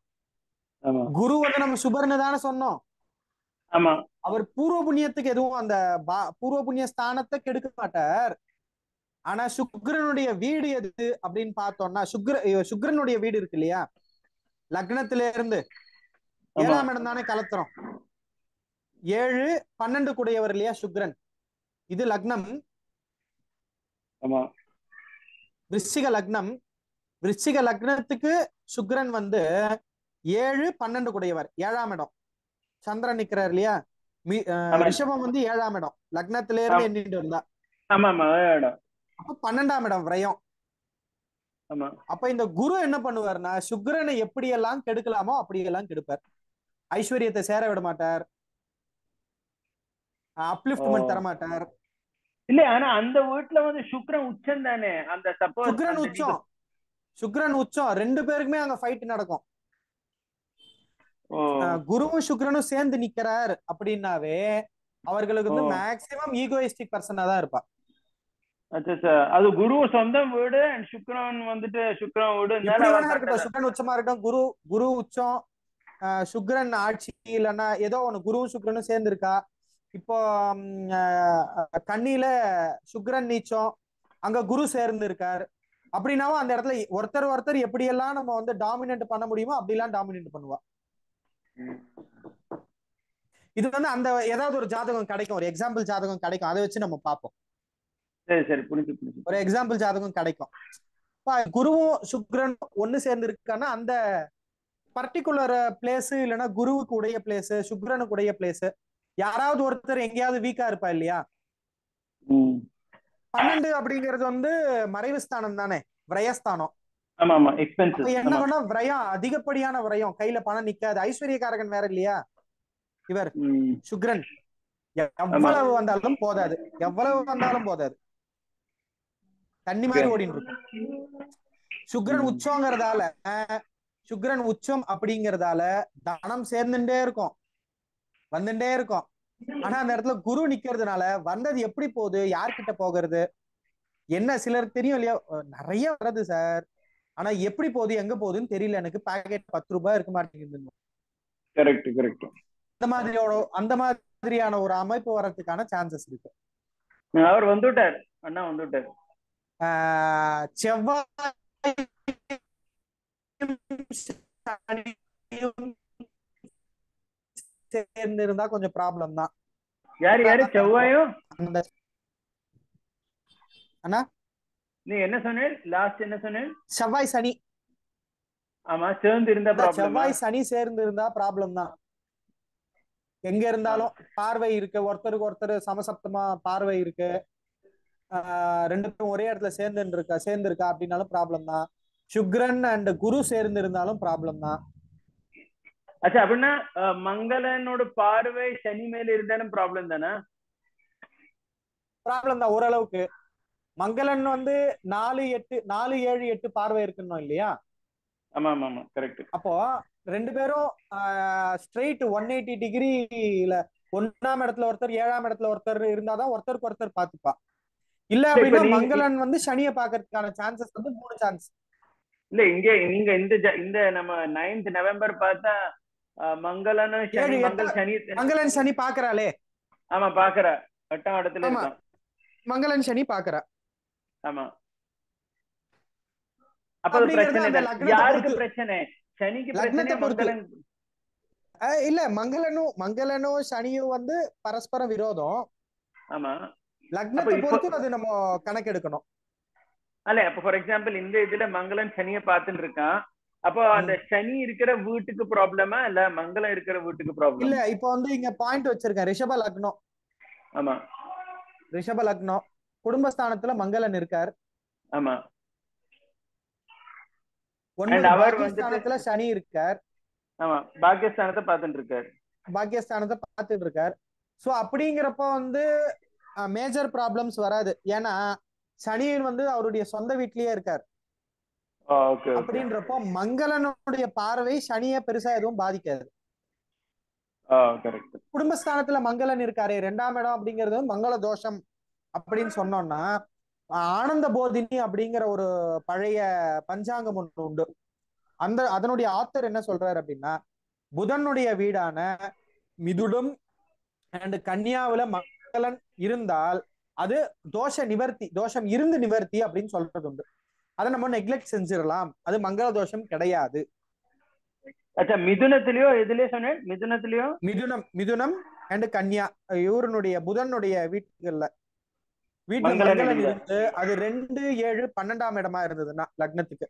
குரு வந்து நம்ம சுபர்னு தானே சொன்னோம். அவர் பூர்வ புண்ணியத்துக்கு எதுவும் அந்த பூர்வ புண்ணிய ஸ்தானத்தை கெடுக்க மாட்டார். ஆனா சுக்கிரனுடைய வீடு எது அப்படின்னு பார்த்தோம்னா சுக்கிரனுடைய வீடு இருக்கு இல்லையா, லக்னத்தில இருந்து 7ஆம் இடம் தானே கலத்துறோம். 7 12 கூடையவர் இல்லையா சுக்கிரன். இது லக்னம், விருச்சிக லக்னம். விருச்சிக லக்னத்துக்கு சுக்கிரன் வந்து 7 12 கூடையவர், 7ஆம் இடம். சந்திரன் நிக்கிறார் இல்லையா, ரிஷபம் வந்து 7ஆம் இடம், லக்னத்தில இருந்து எண்ணிட்டு வந்தா ஆமா ஆமா இடம். அப்ப 12ஆம் இடம் விரயம். ஆமா. அப்ப இந்த குரு என்ன பண்ணுவாருன்னா சுக்கிரனை எப்படியெல்லாம் கெடுக்கலாமோ அப்படியெல்லாம் கெடுப்பார். ஐஸ்வர்யத்தை சேர விட மாட்டார், அப்லிஃப்ட்மெண்ட் தர மாட்டார். இல்ல ஆனா அந்த வீட்டுல வந்து சுக்கிரன் உச்சம் தானே, அந்த சப்போஸ் சுக்கிரன் உச்சம், சுக்கிரன் உச்சம், ரெண்டு பேருக்குமே அங்க ஃபைட் நடக்கும். குருவும் சுக்கிரனும் சேர்ந்து நிக்கிறார் அப்படின்னாவே அவர்களுக்கு வந்து மேக்சிமம் ஈகோயிஸ்டிக் பர்சனா தான் இருப்பா. அது குரு சொந்தம் வீடு அண்ட் சுக்கிரன் வந்துட்டு சுக்கிரன் வீடு எப்படி வேணா இருக்கட்டும், சுக்கிரன் உச்சமா இருக்கட்டும், குரு உச்சம், சுக்கிரன் ஆட்சி இல்லைன்னா ஏதோ ஒண்ணு குருவும் சுக்கிரனும் சேர்ந்து இருக்கா. இப்போ கன்னியில சுக்கிரன் நீச்சம், அங்க குரு சேர்ந்து இருக்காரு அப்படின்னாவும் அந்த இடத்துல ஒருத்தர் ஒருத்தர் எப்படியெல்லாம் நம்ம வந்து டாமினேட் பண்ண முடியுமோ அப்படிலாம் டாமினேட் பண்ணுவா. இது வந்து அந்த ஏதாவது ஒரு ஜாதகம் கிடைக்கும், ஒரு எக்ஸாம்பிள் ஜாதகம் கிடைக்கும், அதை வச்சு நம்ம பார்ப்போம். சரி சரி புரிஞ்சு. ஒரு எக்ஸாம்பிள் ஜாதகம் கிடைக்கும். குருவும் சுக்கிரன் ஒண்ணு சேர்ந்து இருக்கான்னா அந்த பர்டிகுலர் பிளேஸ் இல்லைன்னா குருவுக்கு உடைய பிளேஸ் சுக்கிரனுக்கு உடைய பிளேஸ் யாராவது ஒருத்தர் எங்கேயாவது வீக்கா இருப்பா இல்லையா. 12 அப்படிங்கிறது வந்து மறைவு ஸ்தானம் தானே, விரயஸ்தானம். என்ன பண்ணா விரயம், அதிகப்படியான விரயம், கையில பணம் நிக்காது. ஐஸ்வர்யக்காரகன் வேற இல்லையா இவர் சுக்கிரன். எவ்வளவு வந்தாலும் போதாது, எவ்வளவு வந்தாலும் போதாது, தண்ணி மாதிரி ஓடிட்டு இருக்கும். சுக்கிரன் உச்சங்கிறதால, சுக்கிரன் உச்சம் அப்படிங்கறதால தனம் சேர்ந்துட்டே இருக்கும், வந்துட்டே இருக்கும். ஆனா அந்த இடத்துல குரு நிக்கிறதுனால வந்தது எப்படி போகுது, யார்கிட்ட போகிறது என்ன சிலருக்கு தெரியும் இல்லையா, நிறைய வருது சார், ஆனா எப்படி போகுது எங்க போகுதுன்னு தெரியல எனக்கு, பாக்கெட் 10 ரூபாய் இருக்க மாட்டேங்குது. அந்த மாதிரியான ஒரு அமைப்பு வர்றதுக்கான சான்சஸ் இருக்கு. அவர் வந்துட்டார், அண்ணா வந்துட்டார். செவ்வாய் சேர்ந்து இருந்தா கொஞ்சம் ப்ராப்ளம் தான். யாரு செவ்வாயும் அண்ணா நீ என்ன சொன்ன லாஸ்ட், என்ன சொன்ன? செவ்வாய் சனி. ஆமா சேர்ந்து இருந்தா ப்ராப்ளம். செவ்வாய் சனி சேர்ந்து இருந்தா ப்ராப்ளம் தான். எங்க இருந்தாலும் பார்வை இருக்கு, ஒருத்தருக்கு ஒருத்தர் சமசப்தமா பார்வை இருக்கு, ரெண்டு பேரும் ஒரே இடத்துல சேர்ந்து இருக்கா அப்படின்னாலும் ப்ராப்ளம் தான். சுக்கிரன் அண்ட் குரு சேர்ந்து இருந்தாலும் ப்ராப்ளம் தான். அச்சா அப்படின்னா மங்களனோட பார்வை சனி மேல இருந்தாலும் ப்ராப்ளம் தானே? ப்ராப்ளம் தான் ஓரளவுக்கு. மங்களன் வந்து 4, 7, 8 பார்வை இருக்கணும் இல்லையா? ஆமா ஆமா ஆமா கரெக்ட். அப்போ ரெண்டு பேரும் ஸ்ட்ரெயிட் 180 டிகிரில 1ஆம் இடத்துல ஒருத்தர் 7ஆம் இடத்துல ஒருத்தர் இருந்தாதான் ஒருத்தருக்கு ஒருத்தர் பாத்துப்பா. இல்ல அப்படின்னா மங்களன் வந்து சனியை பாக்குறதுக்கான சான்சஸ் வந்து 3 சான்ஸ். இல்ல இங்க நீங்க இந்த நம்ம 9th நவம்பர் பார்த்தா மங்களனும் சனி, மங்களன் சனி பாக்குறாளே. ஆமா பாக்குற 8ஆம் இடத்துல இருக்கான் மங்களன் சனி பாக்குற. ஆமா அப்ப பிரச்சனை யாருக்கு பிரச்சனை? சனிக்கு பிரச்சனை, மங்களன் இல்ல. மங்களனும் சனியும் வந்து பரஸ்பர விரோதம். ஆமா லக்னத்தை பொறுத்து அது நம்ம கணக்கெடுக்கணும். அல்ல அப்ப ஃபார் எக்ஸாம்பிள் இந்த இதுல மங்களன் சனியை பார்த்துட்டு இருக்கான், அப்போ அந்த சனி இருக்கிற வீட்டுக்கு ப்ராப்ளமா இல்ல மங்களம் இருக்கிற வீட்டுக்கு ப்ராப்ளம்? இல்ல இப்போ வந்து இங்க பாயிண்ட் வச்சிருக்கேன், ரிஷப லக்னம். ஆமா ரிஷப லக்னம், குடும்பஸ்தானத்துல மங்களன் இருக்கார். ஆமா பாக்கியஸ்தானத்துல சனி இருக்கார். ஆமா பாக்கியஸ்தானத்தை பார்த்துட்டு இருக்கார். பாக்கியஸ்தானத்தை பார்த்துட்டு இருக்கார். சோ அப்படிங்கிறப்ப வந்து மேஜர் ப்ராப்ளம்ஸ் வராது. ஏன்னா சனியன் வந்து அவருடைய சொந்த வீட்லயே இருக்கார். அப்படின்றப்போ மங்களனுடைய பார்வை சனியை பெருசா எதுவும் பாதிக்காது. குடும்பஸ்தானத்துல மங்களன் இருக்காரு, 2ஆம் இடம் அப்படிங்கிறது மங்கள தோஷம் அப்படின்னு சொன்னோம்னா, ஆனந்த போதினி அப்படிங்கிற ஒரு பழைய பஞ்சாங்கம் ஒன்று உண்டு. அதனுடைய ஆத்தர் என்ன சொல்றாரு அப்படின்னா, புதனுடைய வீடான மிதுனம் அண்ட் கன்னியாவுல மங்களன் இருந்தால் அது தோஷ நிவர்த்தி, தோஷம் இருந்து நிவர்த்தி அப்படின்னு சொல்றது உண்டு. அதை நம்ம நெக்லெக்ட் செஞ்சிடலாம், அது மங்கள தோஷம் கிடையாது. அச்சா மிதுனத்திலயோ எதுலயோ சொன்னேன்? மிதுனம் அண்ட் கன்னியா, இவருடைய புதனுடைய வீட்டுல மங்களன் இருந்து அது 2, 7, 12ஆம் இடமா இருந்ததுன்னா லக்னத்துக்கு,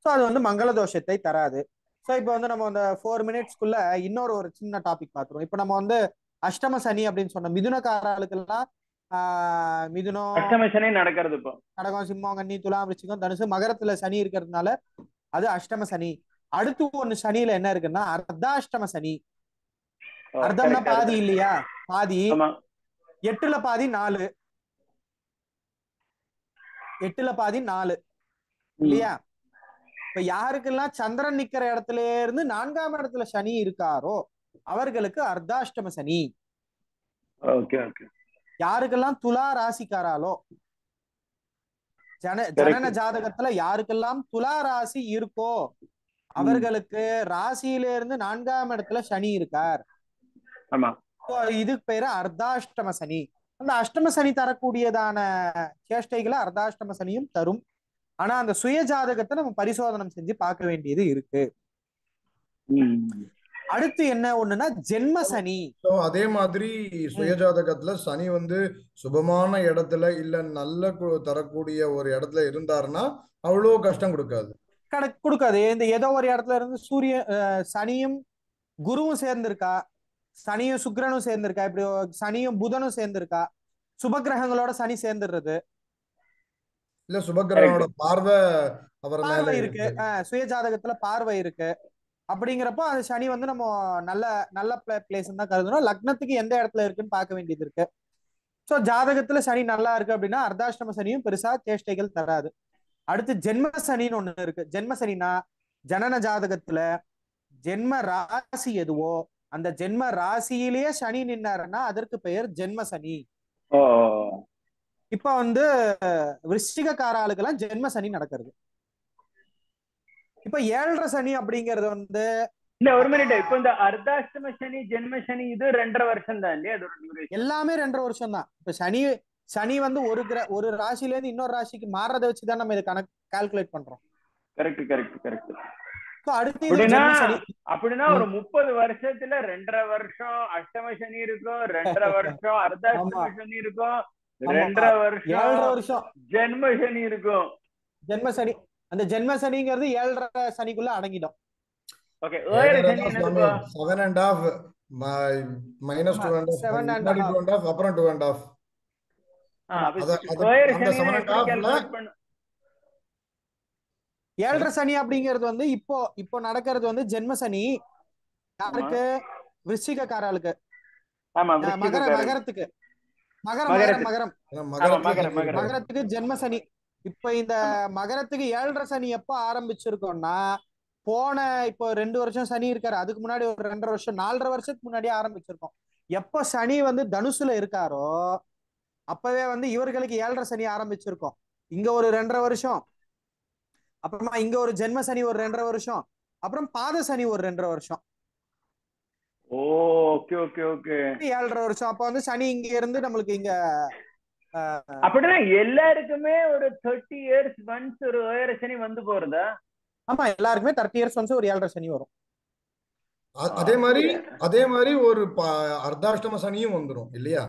அது வந்து மங்கள தோஷத்தை தராது. சோ இப்ப வந்து நம்ம அந்த 4 மினிட்ஸ்க்குள்ள இன்னொரு சின்ன டாபிக் பாத்துருவோம். இப்ப நம்ம வந்து அஷ்டம சனி அப்படின்னு சொன்ன மிதுனக்காரர்களுக்கெல்லாம் மிதுனம், அஷ்டம சனி நடக்கிறது இப்போ. கடகம், சிம்மம், கன்னி, துலாம், விருச்சிகம், தனுசு, மகரத்துல சனி இருக்கிறதுனால அது அஷ்டம சனி. அடுத்து ஒண்ணு சனியில என்ன இருக்குன்னா அர்த்தாஷ்டம சனி. அர்த்தம்னா பாதி இல்லையா, பாதி. 8ல பாதி 4, 8ல பாதி 4 இல்லையா. இப்ப யாருக்கெல்லாம் சந்திரன் நிக்கிற இடத்துல இருந்து 4ஆம் இடத்துல சனி இருக்காரோ அவர்களுக்கு அர்த்தாஷ்டம சனி. யாருக்கெல்லாம் துலா ராசிக்காராலோ, ஜனன ஜாதகத்துல யாருக்கெல்லாம் துலா ராசி இருக்கோ அவர்களுக்கு ராசியில இருந்து 4ஆம் இடத்துல சனி இருக்கார். இதுக்கு பேரு அர்த்தாஷ்டம சனி. அந்த அஷ்டம சனி தரக்கூடியதான சேஷ்டைகளை அர்த்தாஷ்டம சனியும் தரும். ஆனா அந்த சுய ஜாதகத்தை நம்ம பரிசோதனம் செஞ்சு பார்க்க வேண்டியது இருக்கு. அடுத்து என்ன ஒண்ணுன்னா ஜென்ம சனி. அதே மாதிரி சுயஜாதகத்துல சனி சுபமான இடத்துல இல்ல நல்ல தரக்கூடிய ஒரு இடத்துல இருந்தாருன்னா அவ்வளவு கஷ்டம் கொடுக்காது. இந்த ஏதோ ஒரு இடத்துல இருந்து சனியும் குருவும் சேர்ந்திருக்கா, சனியும் சுக்கிரனும் சேர்ந்திருக்கா, இப்படி சனியும் புதனும் சேர்ந்திருக்கா, சுபகிரகங்களோட சனி சேர்ந்துடுறது இல்ல சுபகிரகங்களோட பார்வை இருக்கு, சுய ஜாதகத்துல பார்வை இருக்கு. அப்படிங்கிறப்போ அது சனி நம்ம நல்ல நல்ல பிளேஸ் தான் கருதுறோம். லக்னத்துக்கு எந்த இடத்துல இருக்குன்னு பார்க்க வேண்டியது இருக்கு. சோ ஜாதகத்துல சனி நல்லா இருக்கு அப்படின்னா அர்த்தாஷ்டம சனியும் பெருசா சேஷ்டைகள் தராது. அடுத்து ஜென்ம சனின்னு ஒண்ணு இருக்கு. ஜென்ம சனினா ஜனன ஜாதகத்துல ஜென்ம ராசி எதுவோ அந்த ஜென்ம ராசியிலேயே சனி நின்னாருன்னா அதற்கு பெயர் ஜென்ம சனி. இப்ப விருச்சிகக்கார ஆளுக்கெல்லாம் ஜென்ம சனி நடக்கிறது. இப்ப 7.5 சனி அப்படிங்கறது இல்ல ஒரு மினிட். இப்ப இந்த அர்த்தாஷ்டம சனி ஜென்ம சனி இது 2.5 வருஷம் தான் இல்லையா? எல்லாமே 2.5 வருஷம் தான். இப்ப சனி ஒரு ராசில இருந்து இன்னொரு ராசிக்கு மாறதை வச்சுதான் நம்ம இதை கால்குலேட் பண்றோம். கரெக்ட். அப்படின்னா ஒரு 30 வருஷத்துல 2.5 வருஷம் அஷ்டம சனி இருக்கும், 2.5 வருஷம் அர்த்தாஷ்டம சனி இருக்கும், 2.5 வருஷம் ஜென்ம சனி இருக்கும். ஜென்ம சனி, அந்த ஜென்ம சனிங்கிறது 7.5 சனிக்குள்ள அடங்கிடும். ஓகே, ஏழரை சனி என்னது? 7.5 minus 2.5 அப்புறம் 2.5. ஏழரை சனி அப்படிங்கிறது இப்போ நடக்கிறது ஜென்ம சனி. யாருக்கு? விருச்சிகக்காரர்களுக்கு, மகரத்துக்கு மகரத்துக்கு ஜென்ம சனி. இப்ப இந்த மகரத்துக்கு 7.5 சனி எப்ப ஆரம்பிச்சிருக்கோம்னா இப்போ 2 வருஷம் சனி இருக்காரு, அதுக்கு முன்னாடி ஒரு 2.5 வருஷம் 4.5 வருஷத்துக்கு முன்னாடியே ஆரம்பிச்சிருக்கோம். எப்ப சனி தனுசுல இருக்காரோ அப்பவே இவர்களுக்கு 7.5 சனி ஆரம்பிச்சிருக்கோம். இங்க ஒரு 2.5 வருஷம், அப்புறமா இங்க ஒரு ஜென்ம சனி ஒரு 2.5 வருஷம், அப்புறம் பாத சனி ஒரு 2.5 வருஷம். ஓகே 7.5 வருஷம். அப்ப சனி இங்க இருந்து நம்மளுக்கு இங்க அப்படின்னா எல்லாருக்குமே ஒரு 30 years once ஒரு ஏழரை சனி போறதா? ஆமா, எல்லாருக்குமே 30 years once ஒரு 7.5 சனி வரும். அதே மாதிரி ஒரு அர்த்தாஷ்டம சனியும் வந்துரும் இல்லையா?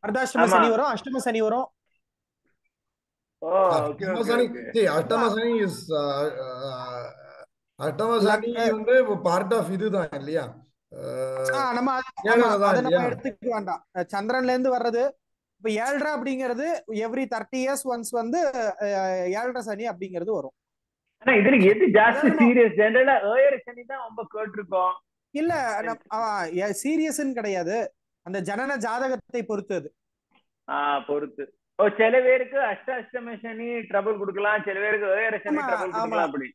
அர்த்தாஷ்டம சனி வரும், அஷ்டம சனி வரும். அஷ்டம சனி பார்ட் ஆஃப் இதுதான் இல்லையா? நம்ம எடுத்துக்க வேண்டாம். சந்திரன்ல இருந்து வர்றது. இப்ப 7.5 அப்படிங்கிறது எவ்ரி 30 years ஒன்ஸ் 7.5 சனி அப்படிங்கிறது வரும். ஆனா இதுல எது ஜாஸ்தி சீரியஸ்? ஜெனரலா ஏழரை சனி தான் ரொம்ப கேட்டிருக்கோம். இல்ல சீரியஸ்ன்னு கிடையாது, அந்த ஜனன ஜாதகத்தை பொறுத்தது. பொறுத்து சில பேருக்கு அஷ்டாஷ்டம சனி ட்ரபிள் கொடுக்கலாம், சில பேருக்கு ஏழரை சனி ட்ரபிள் கொடுக்கலாம். அப்படி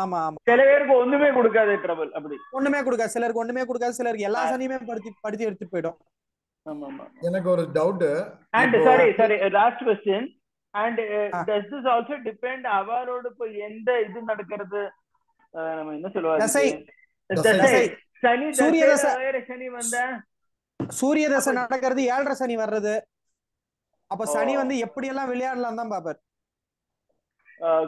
ஆமா. சில பேருக்கு ஒண்ணுமே கொடுக்காது ட்ரபிள். அப்படி ஒண்ணுமே கொடுக்காது, சிலருக்கு ஒண்ணுமே கொடுக்காது, சிலருக்கு எல்லா சனியுமே படுத்தி எடுத்து போயிடும். எனக்கு ஒரு doubt. And sorry last question. And does this also depend அவரோட இப்ப எந்த இது நடக்கிறது? நம்ம என்ன சொல்லுவாங்க, சனி சூரிய தசை. சனி சூரிய தசை நடக்கிறது 7.5 சனி வர்றது. அப்ப சனி எப்படி எல்லாம் விளையாடலாம் தான் பாப்பார்.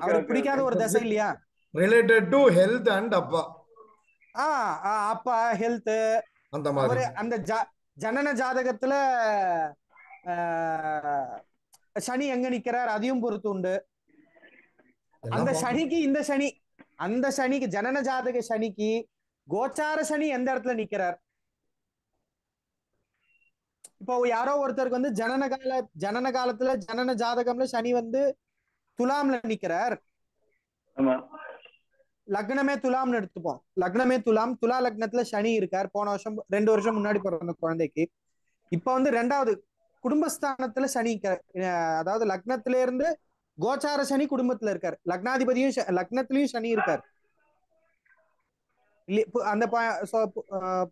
அவருக்கு பிடிக்காத ஒரு தசை இல்லையா? ரிலேட்டட் டு ஹெல்த் அண்ட் அப்பா ஹெல்த் அந்த மாதிரி. அந்த ஜனன ஜாதகத்துல சனி எங்க நிக்கிறார் அதையும் பொறுத்து உண்டு. அந்த சனிக்கு அந்த சனிக்கு ஜனன ஜாதக சனிக்கு கோச்சார சனி எந்த இடத்துல நிக்கிறார், இப்போ யாரோ ஒருத்தருக்கு வந்து ஜனன காலத்துல ஜனன ஜாதகம்ல சனி வந்து துலாம்ல நிக்கிறார். லக்னமே துலாம்னு எடுத்துப்போம். லக்னமே துலா லக்னத்துல சனி இருக்கார். போன வருஷம் 2 வருஷம் முன்னாடி பிறந்த குழந்தைக்கு. இப்ப வந்து 2வது குடும்பஸ்தானத்துல சனி, அதாவது லக்னத்தில இருந்து கோச்சார சனி குடும்பத்துல இருக்காரு. லக்னாதிபதியும் லக்னத்திலயும் சனி இருக்காரு. அந்த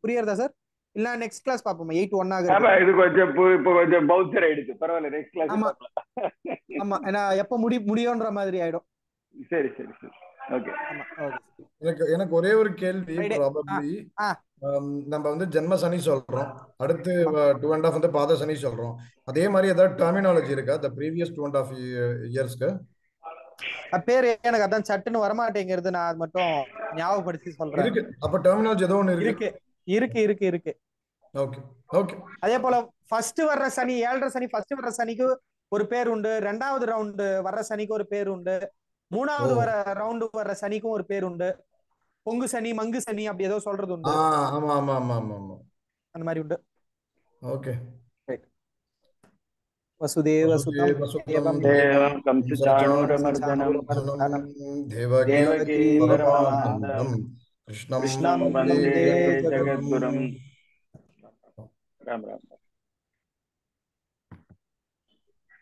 புரியுறதா சார்? இல்ல நெக்ஸ்ட் கிளாஸ் பாப்போம். 8-1 ஆகுது. இது கொஞ்சம் இப்போ கொஞ்சம் பவுன்சர் ஆயிடுச்சு. பரவாயில்ல, நெக்ஸ்ட் கிளாஸ் பார்க்கலாம். ஆமா, ஏன்னா எப்ப முடியும்ன்ற மாதிரி ஆயிடும். சரி சரி சரி, ஓகே. எனக்கு ஒரே ஒரு கேள்வி. ப்ராபபிலி நம்ம வந்து ஜென்ம சனி சொல்றோம், அடுத்து 2.5 வந்து பாத சனி சொல்றோம். அதே மாதிரி ஏதாவது டெர்மினாலஜி இருக்கா the previous 2.5 இயர்ஸ்க்கு? பேரு எனக்கு அதான் சட்டுன்னு வரமாட்டேங்கிறது. நான் அது மட்டும் ஞாபகப்படுத்தி சொல்றேன். இருக்கு, அப்ப டெர்மினாலஜி ஏதோ ஒன்னு இருக்கு. இருக்கு. Okay okay. அதே போல ஃபர்ஸ்ட் வர்ற சனி, 7.5 சனி, ஃபர்ஸ்ட் வர்ற சனிக்கு ஒரு பேர் உண்டு. 2வது ரவுண்டு வர்ற சனிக்கு ஒரு பேர் உண்டு. 3வது வர ரவுண்டு வர்ற சனிக்கும் ஒரு பேர் உண்டு. பொங்கு சனி, மங்கு சனி, அப்படி ஏதோ சொல்றது உண்டு. ஆமா ஆமா ஆமா ஆமா, அந்த மாதிரி உண்டு. ஓகே. வசுதேவ சுதம் தேவம் கம்சுசாணூரமர்தனம் தேவகீ பரமானந்தம் கிருஷ்ணம் வந்தே ஜகத்குரும். ராம் ராம்.